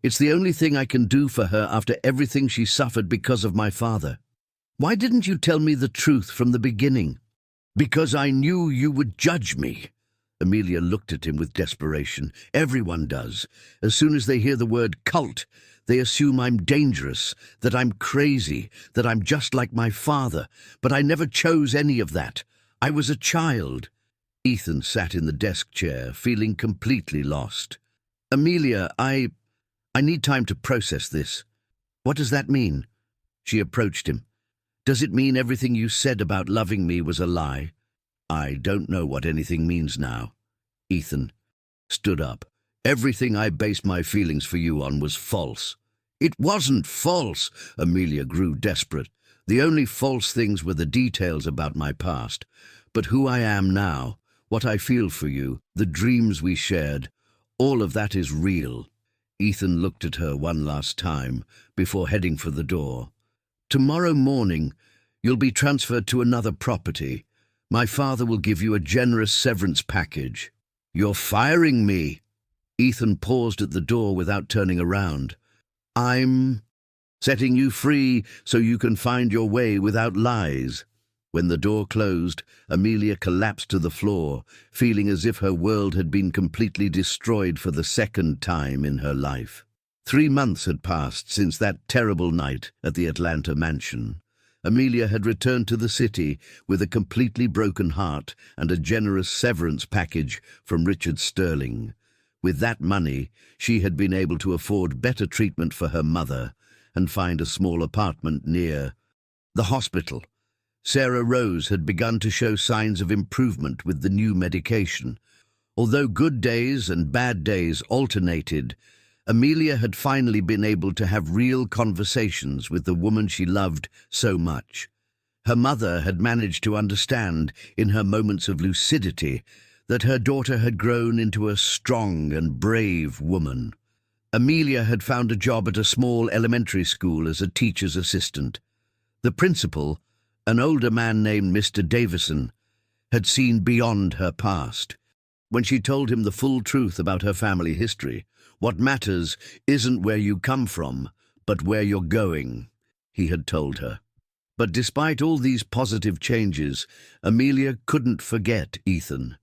It's the only thing I can do for her after everything she suffered because of my father. Why didn't you tell me the truth from the beginning? Because I knew you would judge me. Amelia looked at him with desperation. Everyone does. As soon as they hear the word cult, they assume I'm dangerous, that I'm crazy, that I'm just like my father. But I never chose any of that. I was a child. Ethan sat in the desk chair, feeling completely lost. Amelia, I need time to process this. What does that mean? She approached him. Does it mean everything you said about loving me was a lie? I don't know what anything means now. Ethan stood up. Everything I based my feelings for you on was false. It wasn't false. Amelia grew desperate. The only false things were the details about my past. But who I am now, what I feel for you, the dreams we shared, all of that is real. Ethan looked at her one last time before heading for the door. Tomorrow morning, you'll be transferred to another property. My father will give you a generous severance package. You're firing me. Ethan paused at the door without turning around. I'm setting you free so you can find your way without lies. When the door closed, Amelia collapsed to the floor, feeling as if her world had been completely destroyed for the second time in her life. 3 months had passed since that terrible night at the Atlanta mansion. Amelia had returned to the city with a completely broken heart and a generous severance package from Richard Sterling. With that money, she had been able to afford better treatment for her mother and find a small apartment near the hospital. Sarah Rose had begun to show signs of improvement with the new medication. Although good days and bad days alternated, Amelia had finally been able to have real conversations with the woman she loved so much. Her mother had managed to understand, in her moments of lucidity, that her daughter had grown into a strong and brave woman. Amelia had found a job at a small elementary school as a teacher's assistant. The principal, an older man named Mr. Davison, had seen beyond her past. When she told him the full truth about her family history, what matters isn't where you come from, but where you're going, he had told her. But despite all these positive changes, Amelia couldn't forget Ethan.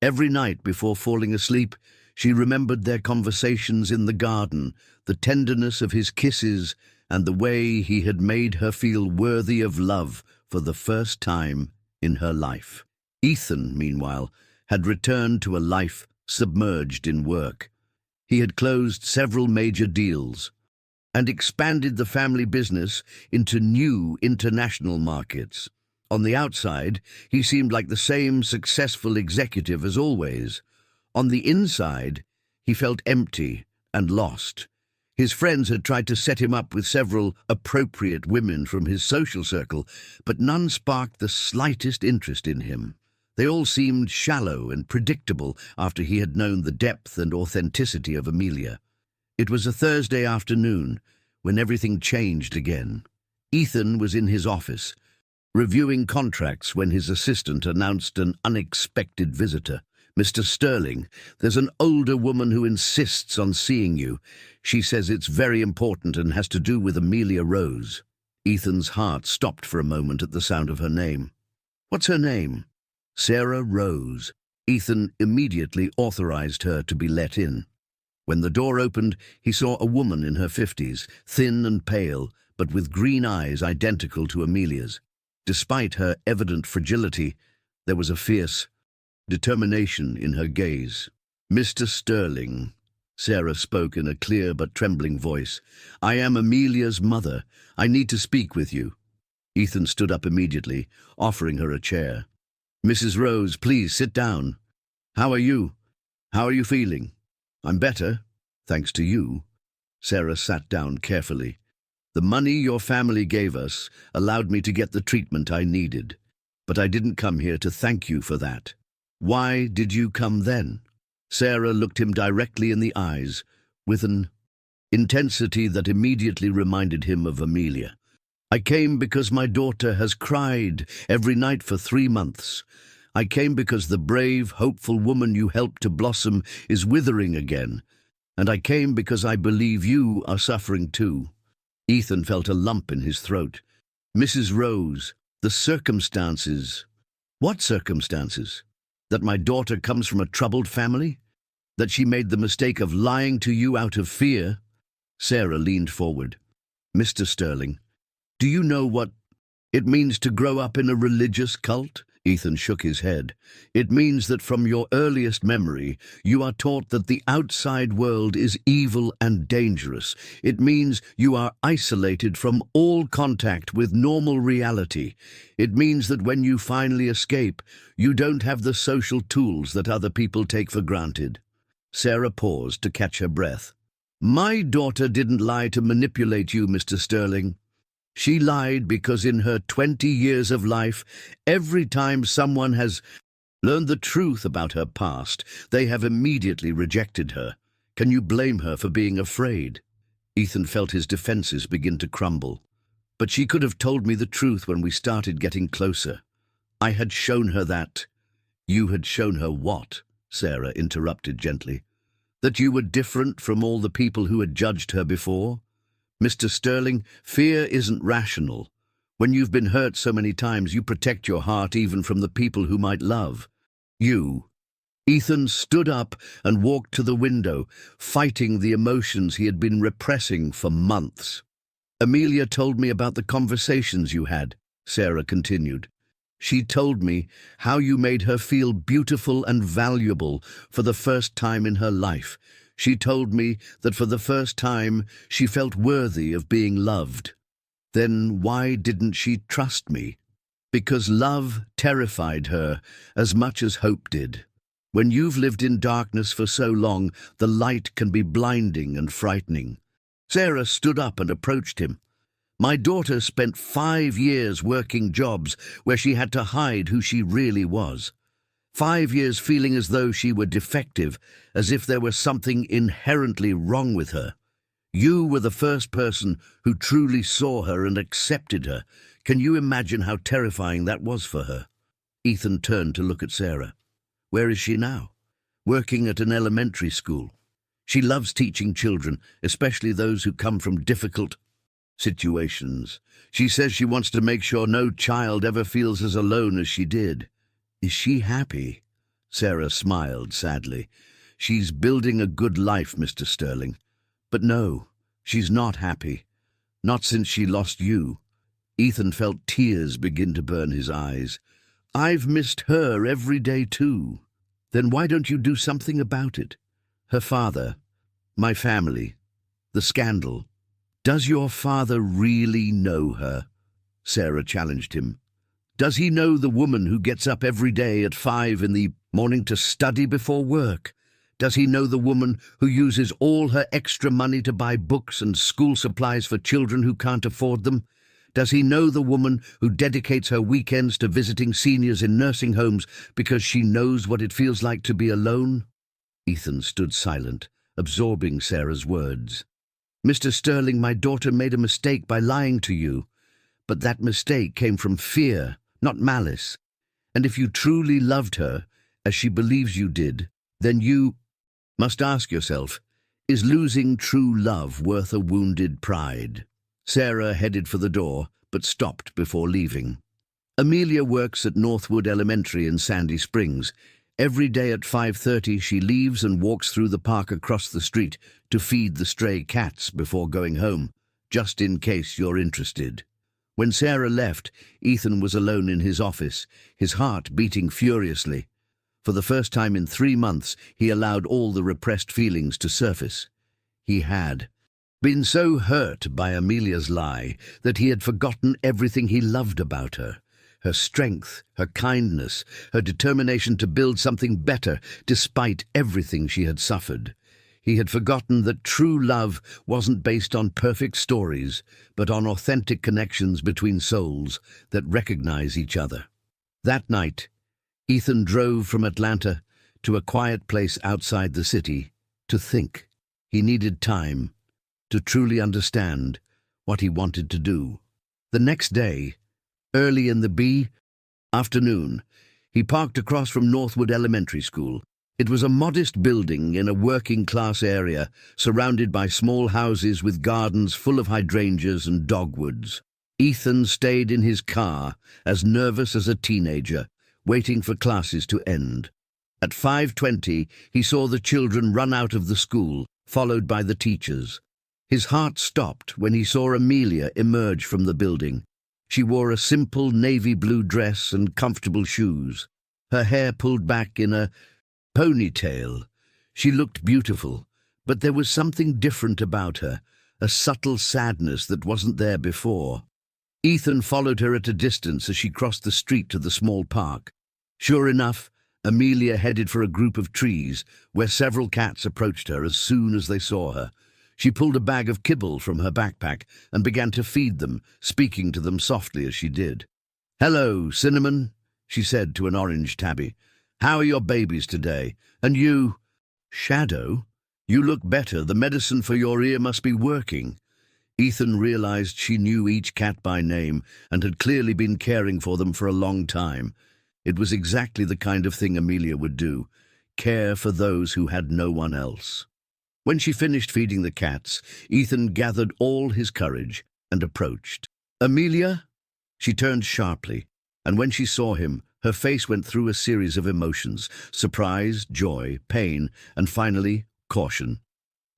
Every night before falling asleep, she remembered their conversations in the garden, the tenderness of his kisses, and the way he had made her feel worthy of love for the first time in her life. Ethan, meanwhile, had returned to a life submerged in work. He had closed several major deals and expanded the family business into new international markets. On the outside, he seemed like the same successful executive as always. On the inside, he felt empty and lost. His friends had tried to set him up with several appropriate women from his social circle, but none sparked the slightest interest in him. They all seemed shallow and predictable after he had known the depth and authenticity of Amelia. It was a Thursday afternoon when everything changed again. Ethan was in his office, reviewing contracts when his assistant announced an unexpected visitor. Mr. Sterling, there's an older woman who insists on seeing you. She says it's very important and has to do with Amelia Rose. Ethan's heart stopped for a moment at the sound of her name. What's her name? Sarah Rose. Ethan immediately authorized her to be let in. When the door opened, he saw a woman in her 50s, thin and pale, but with green eyes identical to Amelia's. Despite her evident fragility, there was a fierce determination in her gaze. Mr. Sterling, Sarah spoke in a clear but trembling voice. I am Amelia's mother. I need to speak with you. Ethan stood up immediately, offering her a chair. Mrs. Rose, please sit down. How are you? How are you feeling? I'm better, thanks to you. Sarah sat down carefully. The money your family gave us allowed me to get the treatment I needed, but I didn't come here to thank you for that. Why did you come then? Sarah looked him directly in the eyes, with an intensity that immediately reminded him of Amelia. I came because my daughter has cried every night for 3 months. I came because the brave, hopeful woman you helped to blossom is withering again. And I came because I believe you are suffering too." Ethan felt a lump in his throat. "Mrs. Rose, the circumstances—" "What circumstances? That my daughter comes from a troubled family? That she made the mistake of lying to you out of fear?" Sarah leaned forward. "Mr. Sterling, do you know what it means to grow up in a religious cult?" Ethan shook his head. "It means that from your earliest memory, you are taught that the outside world is evil and dangerous. It means you are isolated from all contact with normal reality. It means that when you finally escape, you don't have the social tools that other people take for granted." Sarah paused to catch her breath. "My daughter didn't lie to manipulate you, Mr. Sterling. She lied because in her 20 years of life, every time someone has learned the truth about her past, they have immediately rejected her. Can you blame her for being afraid?" Ethan felt his defenses begin to crumble. "But she could have told me the truth when we started getting closer. I had shown her that." "You had shown her what?" Sarah interrupted gently. "That you were different from all the people who had judged her before? Mr. Sterling, fear isn't rational. When you've been hurt so many times, you protect your heart even from the people who might love you." Ethan stood up and walked to the window, fighting the emotions he had been repressing for months. "Amelia told me about the conversations you had," Sarah continued. "She told me how you made her feel beautiful and valuable for the first time in her life. She told me that for the first time she felt worthy of being loved. Then why didn't she trust me? Because love terrified her as much as hope did. When you've lived in darkness for so long, the light can be blinding and frightening." Sarah stood up and approached him. "My daughter spent 5 years working jobs where she had to hide who she really was. 5 years feeling as though she were defective, as if there was something inherently wrong with her. You were the first person who truly saw her and accepted her. Can you imagine how terrifying that was for her?" Ethan turned to look at Sarah. "Where is she now?" "Working at an elementary school. She loves teaching children, especially those who come from difficult situations. She says she wants to make sure no child ever feels as alone as she did." "Is she happy?" Sarah smiled sadly. "She's building a good life, Mr. Sterling. But no, she's not happy. Not since she lost you." Ethan felt tears begin to burn his eyes. "I've missed her every day too." "Then why don't you do something about it?" "Her father, my family, the scandal." "Does your father really know her?" Sarah challenged him. "Does he know the woman who gets up every day at 5 in the morning to study before work? Does he know the woman who uses all her extra money to buy books and school supplies for children who can't afford them? Does he know the woman who dedicates her weekends to visiting seniors in nursing homes because she knows what it feels like to be alone?" Ethan stood silent, absorbing Sarah's words. "Mr. Sterling, my daughter made a mistake by lying to you. But that mistake came from fear, not malice. And if you truly loved her, as she believes you did, then you must ask yourself, is losing true love worth a wounded pride?" Sarah headed for the door, but stopped before leaving. "Amelia works at Northwood Elementary in Sandy Springs. Every day at 5:30 she leaves and walks through the park across the street to feed the stray cats before going home, just in case you're interested." When Sarah left, Ethan was alone in his office, his heart beating furiously. For the first time in 3 months, he allowed all the repressed feelings to surface. He had been so hurt by Amelia's lie that he had forgotten everything he loved about her. Her strength, her kindness, her determination to build something better despite everything she had suffered. He had forgotten that true love wasn't based on perfect stories, but on authentic connections between souls that recognize each other. That night, Ethan drove from Atlanta to a quiet place outside the city to think. He needed time to truly understand what he wanted to do. The next day, early in the afternoon, he parked across from Northwood Elementary School. It was a modest building in a working-class area, surrounded by small houses with gardens full of hydrangeas and dogwoods. Ethan stayed in his car, as nervous as a teenager, waiting for classes to end. At 5:20, he saw the children run out of the school, followed by the teachers. His heart stopped when he saw Amelia emerge from the building. She wore a simple navy blue dress and comfortable shoes, her hair pulled back in a ponytail. She looked beautiful, but there was something different about her, a subtle sadness that wasn't there before. Ethan followed her at a distance as she crossed the street to the small park. Sure enough, Amelia headed for a group of trees, where several cats approached her as soon as they saw her. She pulled a bag of kibble from her backpack and began to feed them, speaking to them softly as she did. "Hello, Cinnamon," she said to an orange tabby. "How are your babies today? And you, Shadow? You look better. The medicine for your ear must be working." Ethan realized she knew each cat by name and had clearly been caring for them for a long time. It was exactly the kind of thing Amelia would do, care for those who had no one else. When she finished feeding the cats, Ethan gathered all his courage and approached. "Amelia?" She turned sharply, and when she saw him, her face went through a series of emotions: surprise, joy, pain, and finally, caution.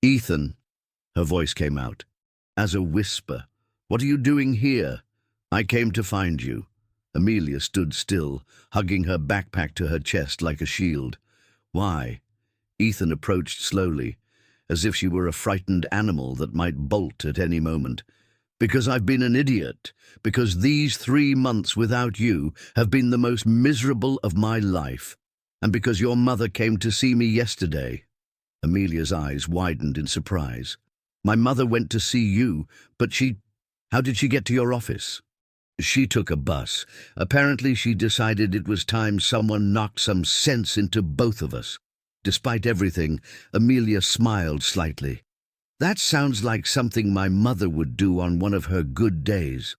"Ethan," her voice came out, as a whisper. "What are you doing here?" "I came to find you." Amelia stood still, hugging her backpack to her chest like a shield. "Why?" Ethan approached slowly, as if she were a frightened animal that might bolt at any moment. "Because I've been an idiot. Because these 3 months without you have been the most miserable of my life. And because your mother came to see me yesterday." Amelia's eyes widened in surprise. "My mother went to see you, but how did she get to your office?" "She took a bus. Apparently she decided it was time someone knocked some sense into both of us." Despite everything, Amelia smiled slightly. "That sounds like something my mother would do on one of her good days."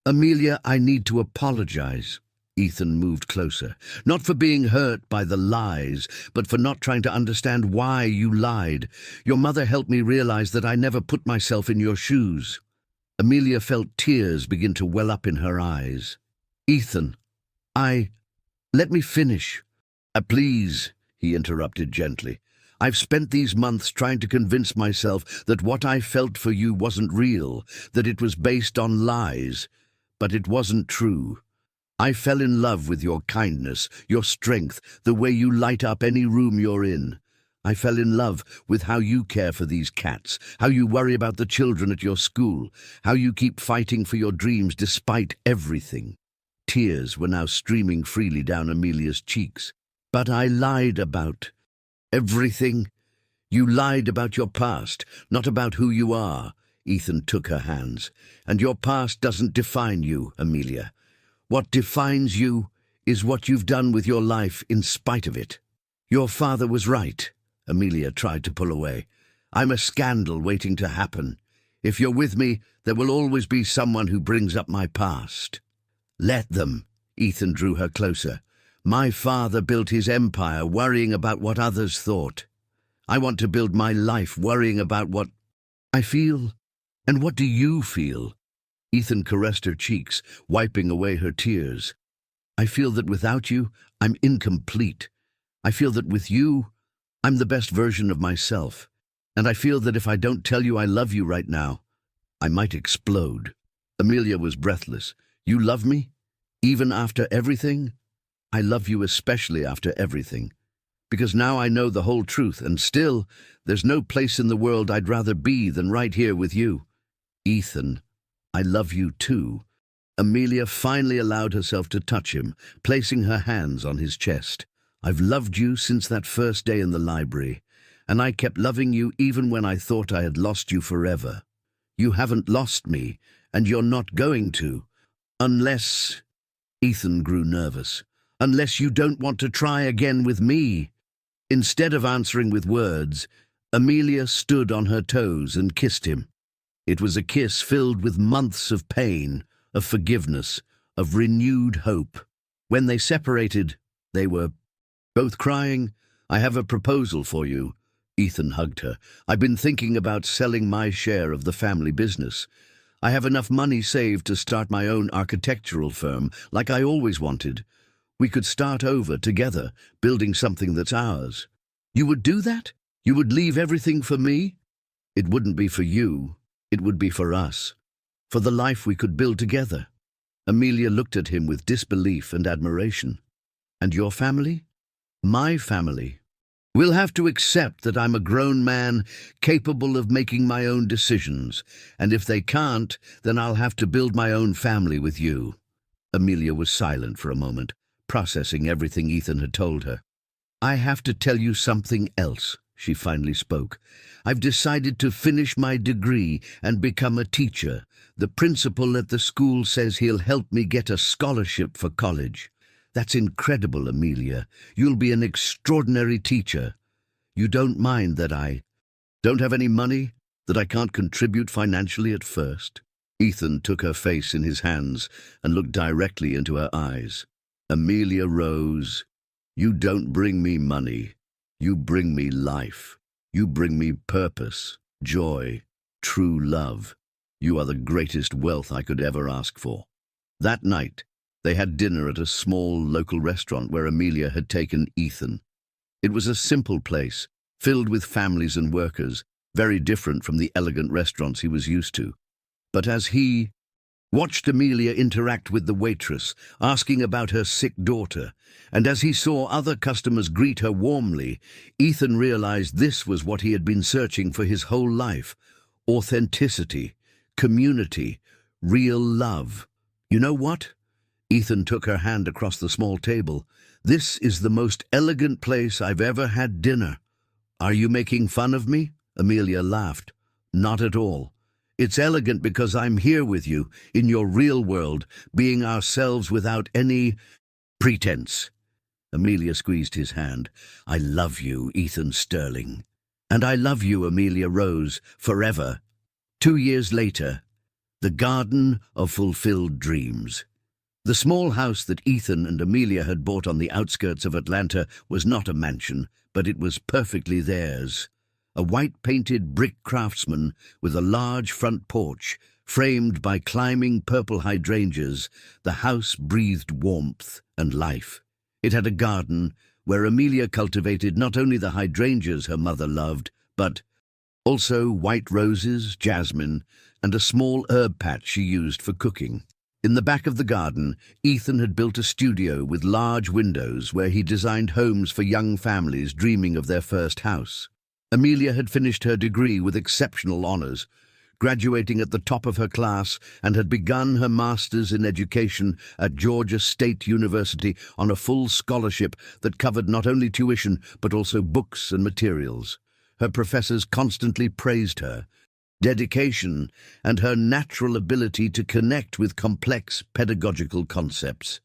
"Amelia, I need to apologize." Ethan moved closer. "Not for being hurt by the lies, but for not trying to understand why you lied. Your mother helped me realize that I never put myself in your shoes." Amelia felt tears begin to well up in her eyes. "Ethan, let me finish." Please," he interrupted gently. "I've spent these months trying to convince myself that what I felt for you wasn't real, that it was based on lies. But it wasn't true. I fell in love with your kindness, your strength, the way you light up any room you're in. I fell in love with how you care for these cats, how you worry about the children at your school, how you keep fighting for your dreams despite everything." Tears were now streaming freely down Amelia's cheeks. "But I lied about everything. You lied about your past, not about who you are." Ethan took her hands. "And your past doesn't define you, Amelia. What defines you is what you've done with your life in spite of it." "Your father was right." Amelia tried to pull away. "I'm a scandal waiting to happen. If you're with me, there will always be someone who brings up my past." "Let them." Ethan drew her closer. "My father built his empire worrying about what others thought. I want to build my life worrying about what I feel. And what do you feel?" Ethan caressed her cheeks, wiping away her tears. "I feel that without you, I'm incomplete. I feel that with you, I'm the best version of myself. And I feel that if I don't tell you I love you right now, I might explode." Amelia was breathless. "You love me? Even after everything?" "I love you especially after everything. Because now I know the whole truth, and still, there's no place in the world I'd rather be than right here with you." "Ethan, I love you too." Amelia finally allowed herself to touch him, placing her hands on his chest. "I've loved you since that first day in the library, and I kept loving you even when I thought I had lost you forever. You haven't lost me, and you're not going to. Unless—" Ethan grew nervous. "Unless you don't want to try again with me." Instead of answering with words, Amelia stood on her toes and kissed him. It was a kiss filled with months of pain, of forgiveness, of renewed hope. When they separated, they were both crying. "I have a proposal for you." Ethan hugged her. "I've been thinking about selling my share of the family business. I have enough money saved to start my own architectural firm, like I always wanted. We could start over together, building something that's ours." "You would do that? You would leave everything for me?" "It wouldn't be for you. It would be for us. For the life we could build together." Amelia looked at him with disbelief and admiration. "And your family?" "My family. We'll have to accept that I'm a grown man capable of making my own decisions, and if they can't, then I'll have to build my own family with you." Amelia was silent for a moment, processing everything Ethan had told her. "I have to tell you something else," she finally spoke. "I've decided to finish my degree and become a teacher. The principal at the school says he'll help me get a scholarship for college." "That's incredible, Amelia. You'll be an extraordinary teacher. You don't mind that I don't have any money, that I can't contribute financially at first?" Ethan took her face in his hands and looked directly into her eyes. "Amelia Rose, you don't bring me money. You bring me life. You bring me purpose, joy, true love. You are the greatest wealth I could ever ask for." That night, they had dinner at a small local restaurant where Amelia had taken Ethan. It was a simple place, filled with families and workers, very different from the elegant restaurants he was used to. But as he watched Amelia interact with the waitress, asking about her sick daughter, and as he saw other customers greet her warmly, Ethan realized this was what he had been searching for his whole life: authenticity, community, real love. "You know what?" Ethan took her hand across the small table. "This is the most elegant place I've ever had dinner." "Are you making fun of me?" Amelia laughed. "Not at all. It's elegant because I'm here with you, in your real world, being ourselves without any pretense." Amelia squeezed his hand. "I love you, Ethan Sterling. And I love you, Amelia Rose, forever." 2 years later, the Garden of Fulfilled Dreams. The small house that Ethan and Amelia had bought on the outskirts of Atlanta was not a mansion, but it was perfectly theirs. A white-painted brick craftsman with a large front porch, framed by climbing purple hydrangeas, the house breathed warmth and life. It had a garden where Amelia cultivated not only the hydrangeas her mother loved, but also white roses, jasmine, and a small herb patch she used for cooking. In the back of the garden, Ethan had built a studio with large windows where he designed homes for young families dreaming of their first house. Amelia had finished her degree with exceptional honors, graduating at the top of her class, and had begun her master's in education at Georgia State University on a full scholarship that covered not only tuition but also books and materials. Her professors constantly praised her dedication and her natural ability to connect with complex pedagogical concepts.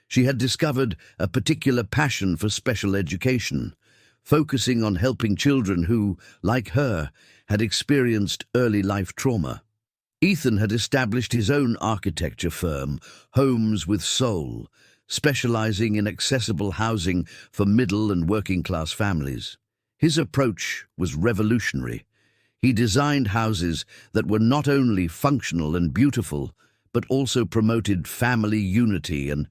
She had discovered a particular passion for special education, focusing on helping children who, like her, had experienced early life trauma. Ethan had established his own architecture firm, Homes with Soul, specializing in accessible housing for middle and working class families. His approach was revolutionary. He designed houses that were not only functional and beautiful, but also promoted family unity and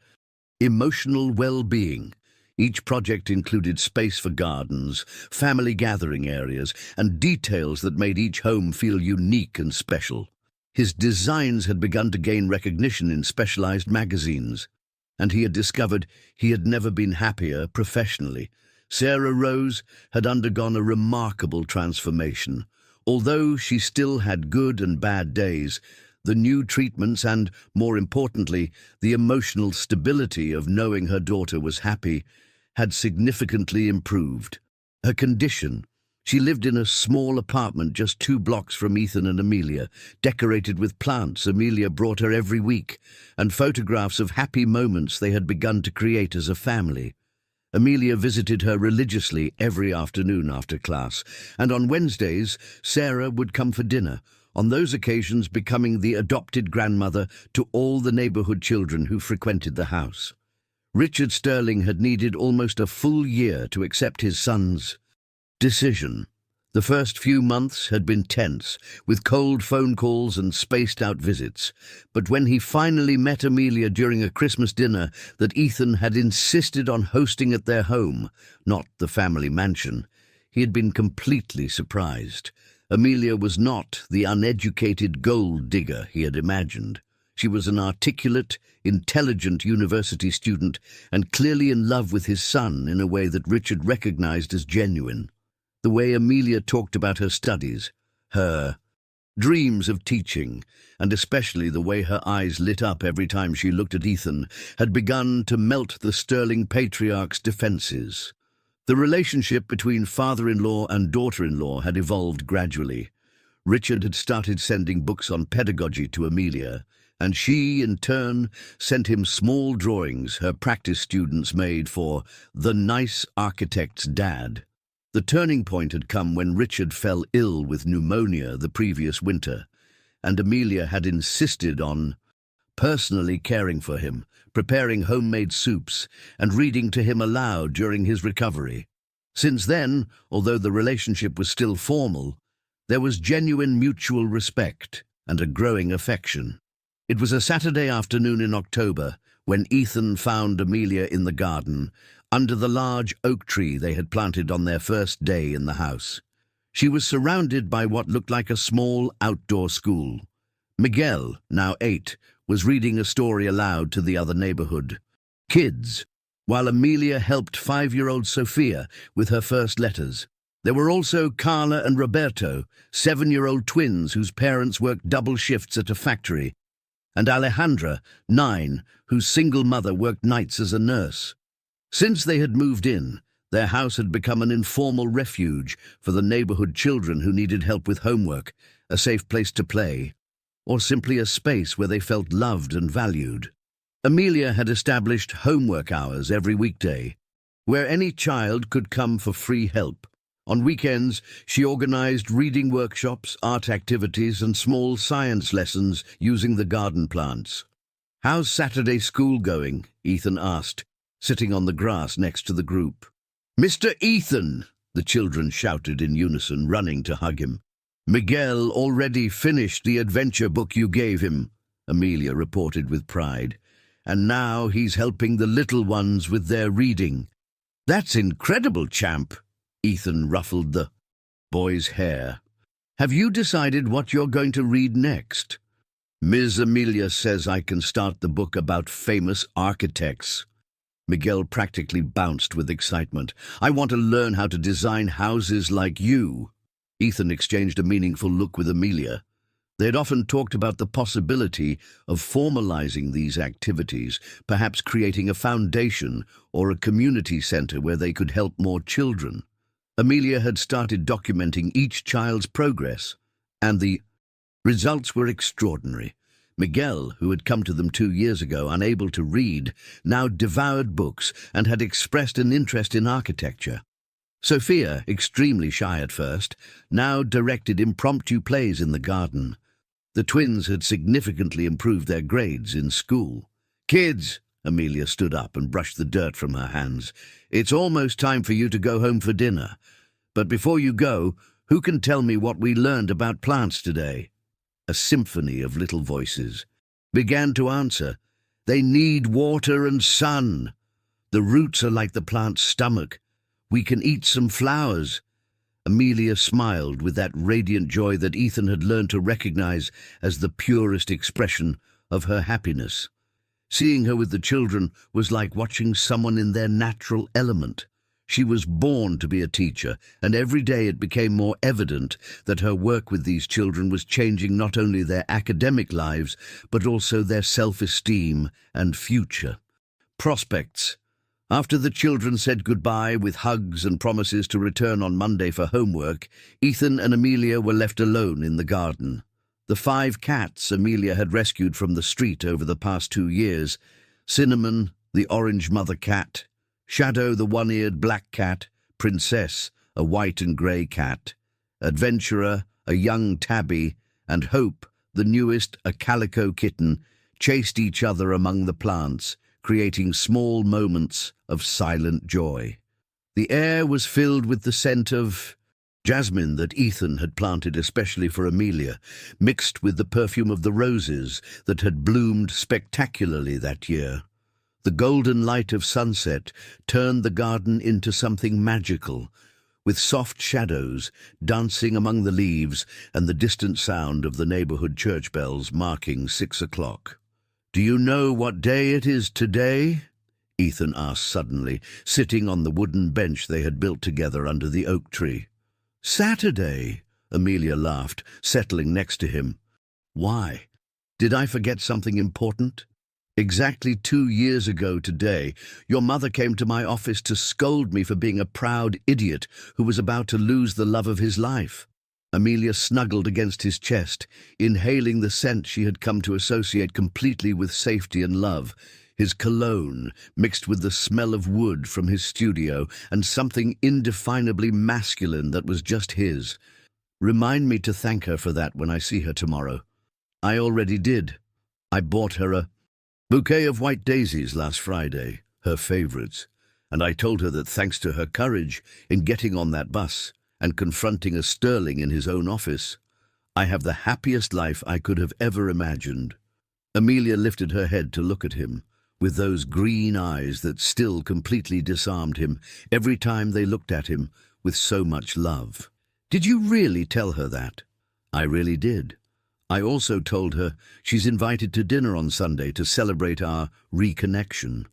emotional well-being. Each project included space for gardens, family gathering areas, and details that made each home feel unique and special. His designs had begun to gain recognition in specialized magazines, and he had discovered he had never been happier professionally. Sarah Rose had undergone a remarkable transformation. Although she still had good and bad days, the new treatments and, more importantly, the emotional stability of knowing her daughter was happy had significantly improved. Her condition: she lived in a small apartment just 2 blocks from Ethan and Amelia, decorated with plants Amelia brought her every week, and photographs of happy moments they had begun to create as a family. Amelia visited her religiously every afternoon after class, and on Wednesdays, Sarah would come for dinner, on those occasions becoming the adopted grandmother to all the neighborhood children who frequented the house. Richard Sterling had needed almost a full year to accept his son's decision. The first few months had been tense, with cold phone calls and spaced-out visits. But when he finally met Amelia during a Christmas dinner that Ethan had insisted on hosting at their home, not the family mansion, he had been completely surprised. Amelia was not the uneducated gold digger he had imagined. She was an articulate, intelligent university student and clearly in love with his son in a way that Richard recognized as genuine. The way Amelia talked about her studies, her dreams of teaching, and especially the way her eyes lit up every time she looked at Ethan, had begun to melt the Sterling patriarch's defenses. The relationship between father-in-law and daughter-in-law had evolved gradually. Richard had started sending books on pedagogy to Amelia, and she, in turn, sent him small drawings her practice students made for The Nice Architect's Dad. The turning point had come when Richard fell ill with pneumonia the previous winter, and Amelia had insisted on personally caring for him, preparing homemade soups, and reading to him aloud during his recovery. Since then, although the relationship was still formal, there was genuine mutual respect and a growing affection. It was a Saturday afternoon in October when Ethan found Amelia in the garden, under the large oak tree they had planted on their first day in the house. She was surrounded by what looked like a small outdoor school. Miguel, now 8, was reading a story aloud to the other neighborhood kids, while Amelia helped 5-year-old Sophia with her first letters. There were also Carla and Roberto, 7-year-old twins whose parents worked double shifts at a factory, and Alejandra, 9, whose single mother worked nights as a nurse. Since they had moved in, their house had become an informal refuge for the neighborhood children who needed help with homework, a safe place to play, or simply a space where they felt loved and valued. Amelia had established homework hours every weekday, where any child could come for free help. On weekends, she organized reading workshops, art activities, and small science lessons using the garden plants. "How's Saturday school going?" Ethan asked, sitting on the grass next to the group. "Mr. Ethan!" the children shouted in unison, running to hug him. "Miguel already finished the adventure book you gave him," Amelia reported with pride. "And now he's helping the little ones with their reading." "That's incredible, champ!" Ethan ruffled the boy's hair. "Have you decided what you're going to read next?" "Ms. Amelia says I can start the book about famous architects." Miguel practically bounced with excitement. "I want to learn how to design houses like you." Ethan exchanged a meaningful look with Amelia. They had often talked about the possibility of formalizing these activities, perhaps creating a foundation or a community center where they could help more children. Amelia had started documenting each child's progress, and the results were extraordinary. Miguel, who had come to them 2 years ago unable to read, now devoured books and had expressed an interest in architecture. Sophia, extremely shy at first, now directed impromptu plays in the garden. The twins had significantly improved their grades in school. "Kids," Amelia stood up and brushed the dirt from her hands, "it's almost time for you to go home for dinner. But before you go, who can tell me what we learned about plants today?" A symphony of little voices began to answer. "They need water and sun. The roots are like the plant's stomach. We can eat some flowers." Amelia smiled with that radiant joy that Ethan had learned to recognize as the purest expression of her happiness. Seeing her with the children was like watching someone in their natural element. She was born to be a teacher, and every day it became more evident that her work with these children was changing not only their academic lives, but also their self-esteem and future prospects. After the children said goodbye with hugs and promises to return on Monday for homework, Ethan and Amelia were left alone in the garden. The 5 cats Amelia had rescued from the street over the past 2 years, Cinnamon, the orange mother cat, Shadow, the one-eared black cat, Princess, a white and grey cat, Adventurer, a young tabby, and Hope, the newest, a calico kitten, chased each other among the plants, creating small moments of silent joy. The air was filled with the scent of jasmine that Ethan had planted especially for Amelia, mixed with the perfume of the roses that had bloomed spectacularly that year. The golden light of sunset turned the garden into something magical, with soft shadows dancing among the leaves and the distant sound of the neighborhood church bells marking 6 o'clock. "Do you know what day it is today?" Ethan asked suddenly, sitting on the wooden bench they had built together under the oak tree. "Saturday," Amelia laughed, settling next to him. "Why? Did I forget something important? Exactly 2 years ago today, your mother came to my office to scold me for being a proud idiot who was about to lose the love of his life." Amelia snuggled against his chest, inhaling the scent she had come to associate completely with safety and love, his cologne mixed with the smell of wood from his studio and something indefinably masculine that was just his. "Remind me to thank her for that when I see her tomorrow." "I already did. I bought her a bouquet of white daisies last Friday, her favorites, and I told her that thanks to her courage in getting on that bus and confronting a Sterling in his own office, I have the happiest life I could have ever imagined." Amelia lifted her head to look at him, with those green eyes that still completely disarmed him every time they looked at him with so much love. "Did you really tell her that?" "I really did. I also told her she's invited to dinner on Sunday to celebrate our reconnection.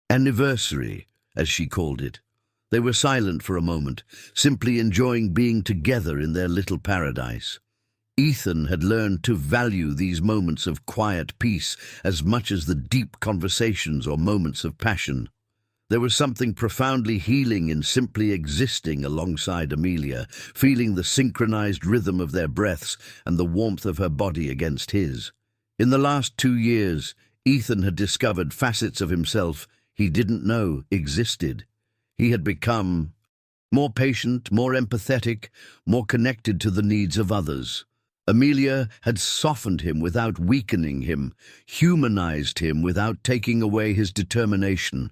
Anniversary, as she called it." They were silent for a moment, simply enjoying being together in their little paradise. Ethan had learned to value these moments of quiet peace as much as the deep conversations or moments of passion. There was something profoundly healing in simply existing alongside Amelia, feeling the synchronized rhythm of their breaths and the warmth of her body against his. In the last 2 years, Ethan had discovered facets of himself he didn't know existed. He had become more patient, more empathetic, more connected to the needs of others. Amelia had softened him without weakening him, humanized him without taking away his determination.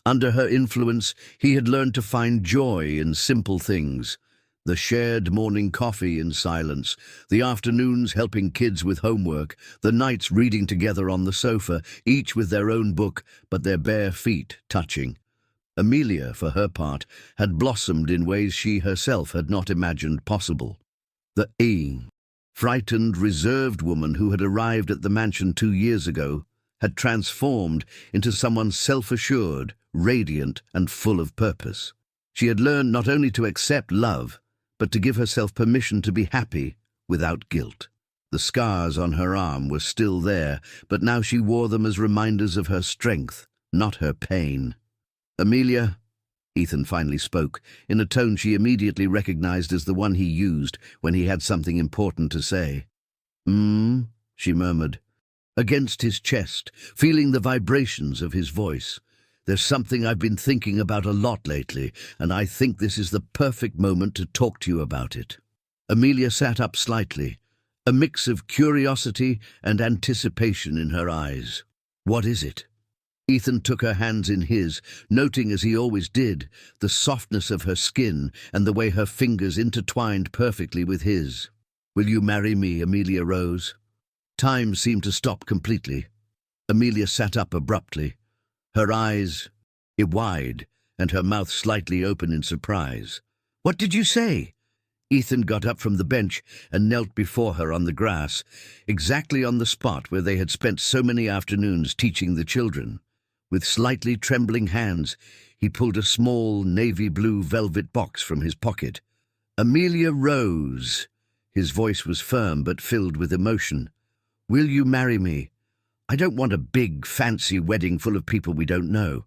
Under her influence, he had learned to find joy in simple things. The shared morning coffee in silence, the afternoons helping kids with homework, the nights reading together on the sofa, each with their own book, but their bare feet touching. Amelia, for her part, had blossomed in ways she herself had not imagined possible. The frightened, reserved woman who had arrived at the mansion 2 years ago had transformed into someone self-assured, radiant, and full of purpose. She had learned not only to accept love, but to give herself permission to be happy without guilt. The scars on her arm were still there, but now she wore them as reminders of her strength, not her pain. "Amelia," Ethan finally spoke, in a tone she immediately recognized as the one he used when he had something important to say. She murmured, against his chest, feeling the vibrations of his voice. "There's something I've been thinking about a lot lately, and I think this is the perfect moment to talk to you about it." Amelia sat up slightly, a mix of curiosity and anticipation in her eyes. "What is it?" Ethan took her hands in his, noting, as he always did, the softness of her skin and the way her fingers intertwined perfectly with his. "Will you marry me?" Amelia rose. Time seemed to stop completely. Amelia sat up abruptly, her eyes wide and her mouth slightly open in surprise. "What did you say?" Ethan got up from the bench and knelt before her on the grass, exactly on the spot where they had spent so many afternoons teaching the children. With slightly trembling hands, he pulled a small navy blue velvet box from his pocket. Amelia rose. His voice was firm but filled with emotion. "Will you marry me? I don't want a big, fancy wedding full of people we don't know.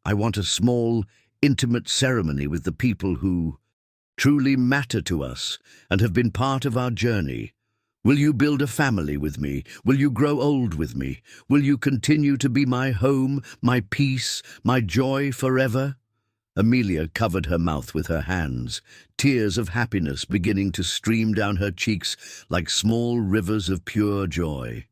I want a small, intimate ceremony with the people who truly matter to us and have been part of our journey. Will you build a family with me? Will you grow old with me? Will you continue to be my home, my peace, my joy forever?" Amelia covered her mouth with her hands, tears of happiness beginning to stream down her cheeks like small rivers of pure joy.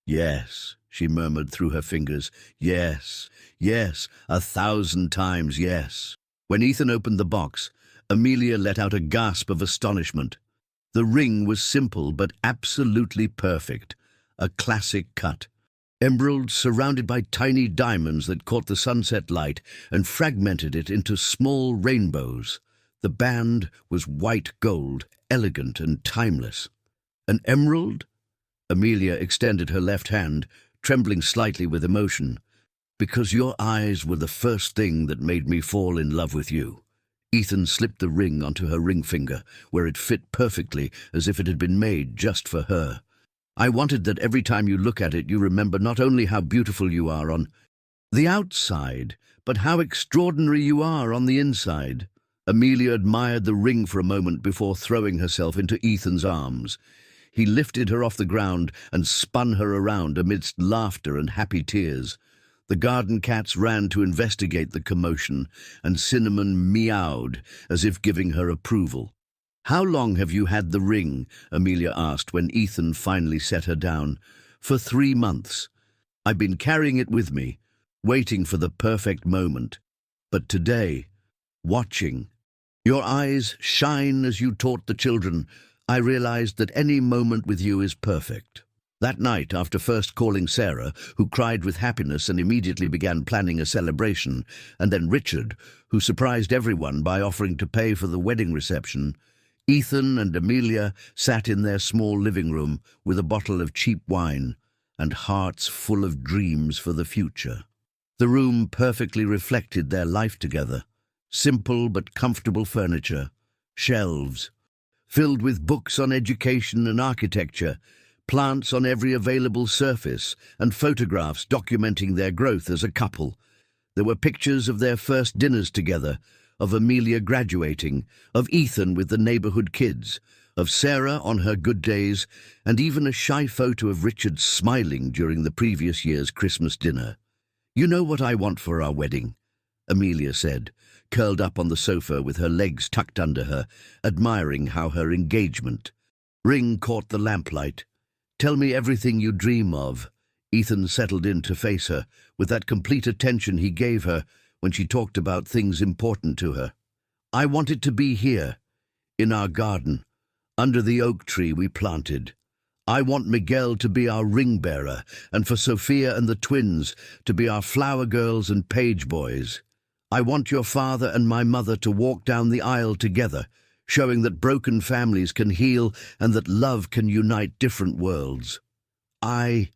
"Yes," she murmured through her fingers. "Yes, yes, 1,000 times yes." When Ethan opened the box, Amelia let out a gasp of astonishment. The ring was simple but absolutely perfect, a classic cut. Emerald surrounded by tiny diamonds that caught the sunset light and fragmented it into small rainbows. The band was white gold, elegant and timeless. "An emerald?" Amelia extended her left hand, trembling slightly with emotion. "Because your eyes were the first thing that made me fall in love with you." Ethan slipped the ring onto her ring finger, where it fit perfectly, as if it had been made just for her. "I wanted that every time you look at it, you remember not only how beautiful you are on the outside, but how extraordinary you are on the inside." Amelia admired the ring for a moment before throwing herself into Ethan's arms. He lifted her off the ground and spun her around amidst laughter and happy tears. The garden cats ran to investigate the commotion, and Cinnamon meowed as if giving her approval. "How long have you had the ring?" Amelia asked when Ethan finally set her down. "For 3 months. I've been carrying it with me, waiting for the perfect moment. But today, watching your eyes shine as you taught the children, I realized that any moment with you is perfect." That night, after first calling Sarah, who cried with happiness and immediately began planning a celebration, and then Richard, who surprised everyone by offering to pay for the wedding reception, Ethan and Amelia sat in their small living room with a bottle of cheap wine and hearts full of dreams for the future. The room perfectly reflected their life together. Simple but comfortable furniture, shelves filled with books on education and architecture, plants on every available surface, and photographs documenting their growth as a couple. There were pictures of their first dinners together, of Amelia graduating, of Ethan with the neighborhood kids, of Sarah on her good days, and even a shy photo of Richard smiling during the previous year's Christmas dinner. "You know what I want for our wedding?" Amelia said, curled up on the sofa with her legs tucked under her, admiring how her engagement ring caught the lamplight. "Tell me everything you dream of." Ethan settled in to face her, with that complete attention he gave her when she talked about things important to her. "I want it to be here, in our garden, under the oak tree we planted. I want Miguel to be our ring bearer, and for Sophia and the twins to be our flower girls and page boys. I want your father and my mother to walk down the aisle together, showing that broken families can heal and that love can unite different worlds. I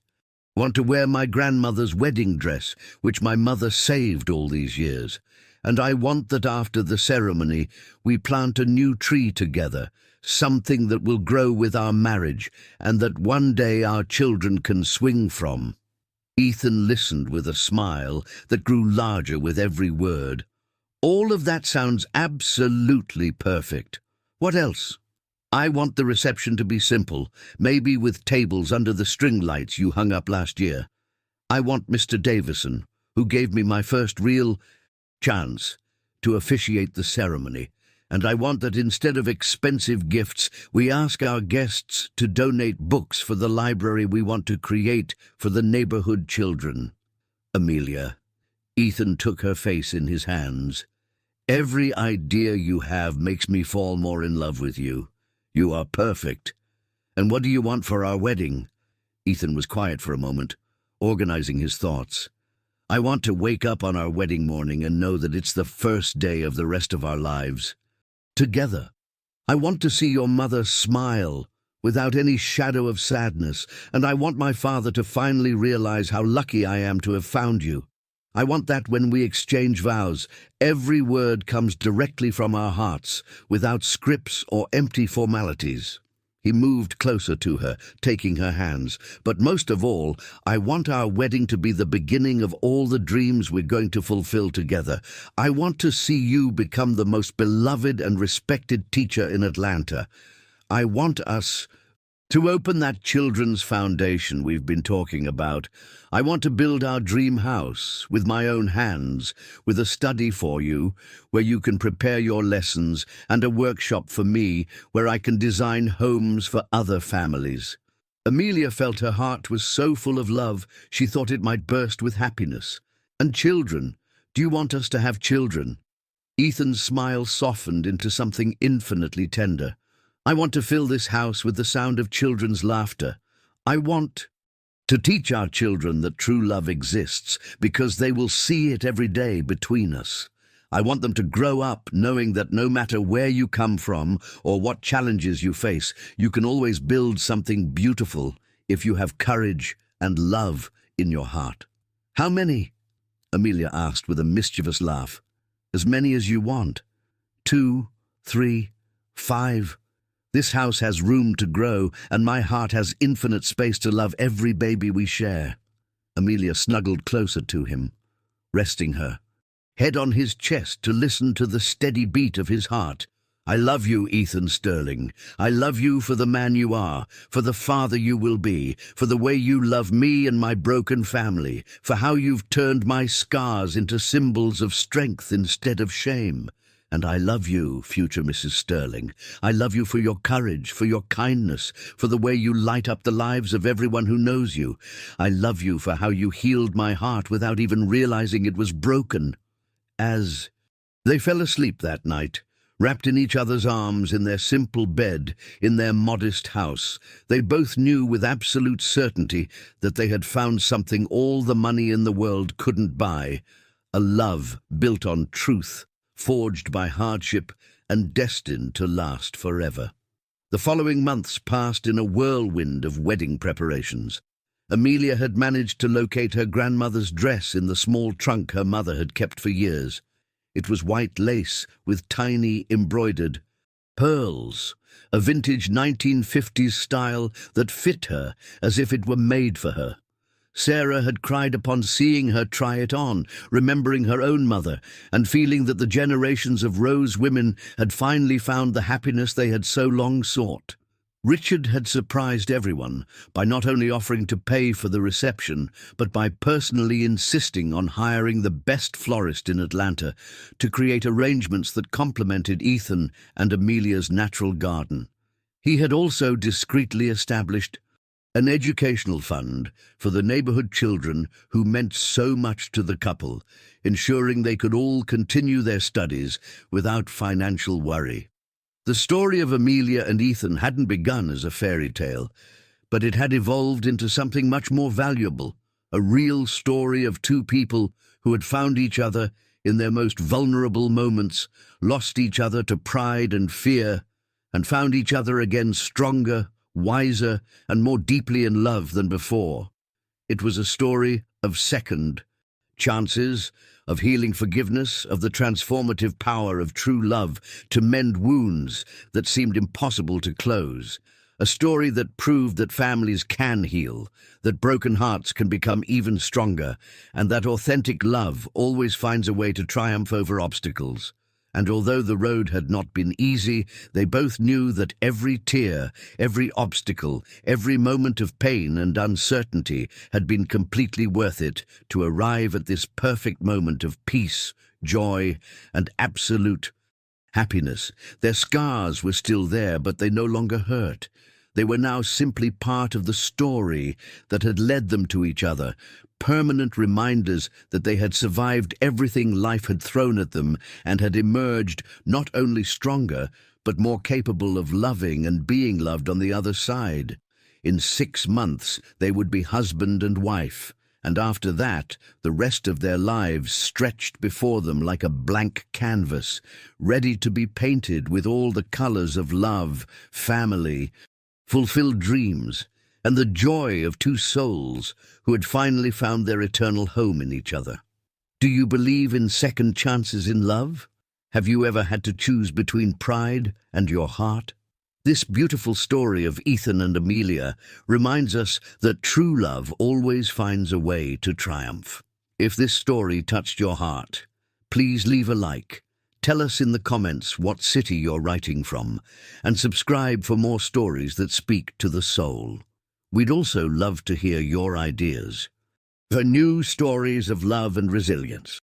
want to wear my grandmother's wedding dress, which my mother saved all these years. And I want that after the ceremony we plant a new tree together, something that will grow with our marriage and that one day our children can swing from." Ethan listened with a smile that grew larger with every word. "All of that sounds absolutely perfect. What else?" "I want the reception to be simple, maybe with tables under the string lights you hung up last year. I want Mr. Davison, who gave me my first real chance, to officiate the ceremony. And I want that instead of expensive gifts, we ask our guests to donate books for the library we want to create for the neighborhood children." "Amelia," Ethan took her face in his hands, "every idea you have makes me fall more in love with you. You are perfect. And what do you want for our wedding?" Ethan was quiet for a moment, organizing his thoughts. "I want to wake up on our wedding morning and know that it's the first day of the rest of our lives. Together. I want to see your mother smile without any shadow of sadness, and I want my father to finally realize how lucky I am to have found you. I want that when we exchange vows, every word comes directly from our hearts, without scripts or empty formalities." He moved closer to her, taking her hands. "But most of all, I want our wedding to be the beginning of all the dreams we're going to fulfill together. I want to see you become the most beloved and respected teacher in Atlanta. I want us To open that children's foundation we've been talking about, I want to build our dream house with my own hands, with a study for you, where you can prepare your lessons, and a workshop for me, where I can design homes for other families. Amelia felt her heart was so full of love, she thought it might burst with happiness. And children, do you want us to have children? Ethan's smile softened into something infinitely tender. I want to fill this house with the sound of children's laughter. I want to teach our children that true love exists, because they will see it every day between us. I want them to grow up knowing that no matter where you come from or what challenges you face, you can always build something beautiful if you have courage and love in your heart. How many? Amelia asked with a mischievous laugh. As many as you want. 2, 3, 5. This house has room to grow, and my heart has infinite space to love every baby we share. Amelia snuggled closer to him, resting her head on his chest to listen to the steady beat of his heart. I love you, Ethan Sterling. I love you for the man you are, for the father you will be, for the way you love me and my broken family, for how you've turned my scars into symbols of strength instead of shame. And I love you, future Mrs. Sterling. I love you for your courage, for your kindness, for the way you light up the lives of everyone who knows you. I love you for how you healed my heart without even realizing it was broken. As they fell asleep that night, wrapped in each other's arms in their simple bed, in their modest house, they both knew with absolute certainty that they had found something all the money in the world couldn't buy, a love built on truth, forged by hardship and destined to last forever. The following months passed in a whirlwind of wedding preparations. Amelia had managed to locate her grandmother's dress in the small trunk her mother had kept for years. It was white lace with tiny embroidered pearls, a vintage 1950s style that fit her as if it were made for her. Sarah had cried upon seeing her try it on, remembering her own mother, and feeling that the generations of Rose women had finally found the happiness they had so long sought. Richard had surprised everyone by not only offering to pay for the reception, but by personally insisting on hiring the best florist in Atlanta to create arrangements that complemented Ethan and Amelia's natural garden. He had also discreetly established an educational fund for the neighborhood children who meant so much to the couple, ensuring they could all continue their studies without financial worry. The story of Amelia and Ethan hadn't begun as a fairy tale, but it had evolved into something much more valuable, a real story of two people who had found each other in their most vulnerable moments, lost each other to pride and fear, and found each other again stronger, wiser, and more deeply in love than before. It was a story of second chances, of healing forgiveness, of the transformative power of true love to mend wounds that seemed impossible to close. A story that proved that families can heal, that broken hearts can become even stronger, and that authentic love always finds a way to triumph over obstacles. And although the road had not been easy, they both knew that every tear, every obstacle, every moment of pain and uncertainty had been completely worth it to arrive at this perfect moment of peace, joy, and absolute happiness. Their scars were still there, but they no longer hurt. They were now simply part of the story that had led them to each other, permanent reminders that they had survived everything life had thrown at them and had emerged not only stronger, but more capable of loving and being loved on the other side. In 6 months, they would be husband and wife, and after that, the rest of their lives stretched before them like a blank canvas, ready to be painted with all the colors of love, family, fulfilled dreams, and the joy of two souls who had finally found their eternal home in each other. Do you believe in second chances in love? Have you ever had to choose between pride and your heart? This beautiful story of Ethan and Amelia reminds us that true love always finds a way to triumph. If this story touched your heart, please leave a like, Tell us in the comments what city you're writing from, and subscribe for more stories that speak to the soul. We'd also love to hear your ideas. The new stories of love and resilience.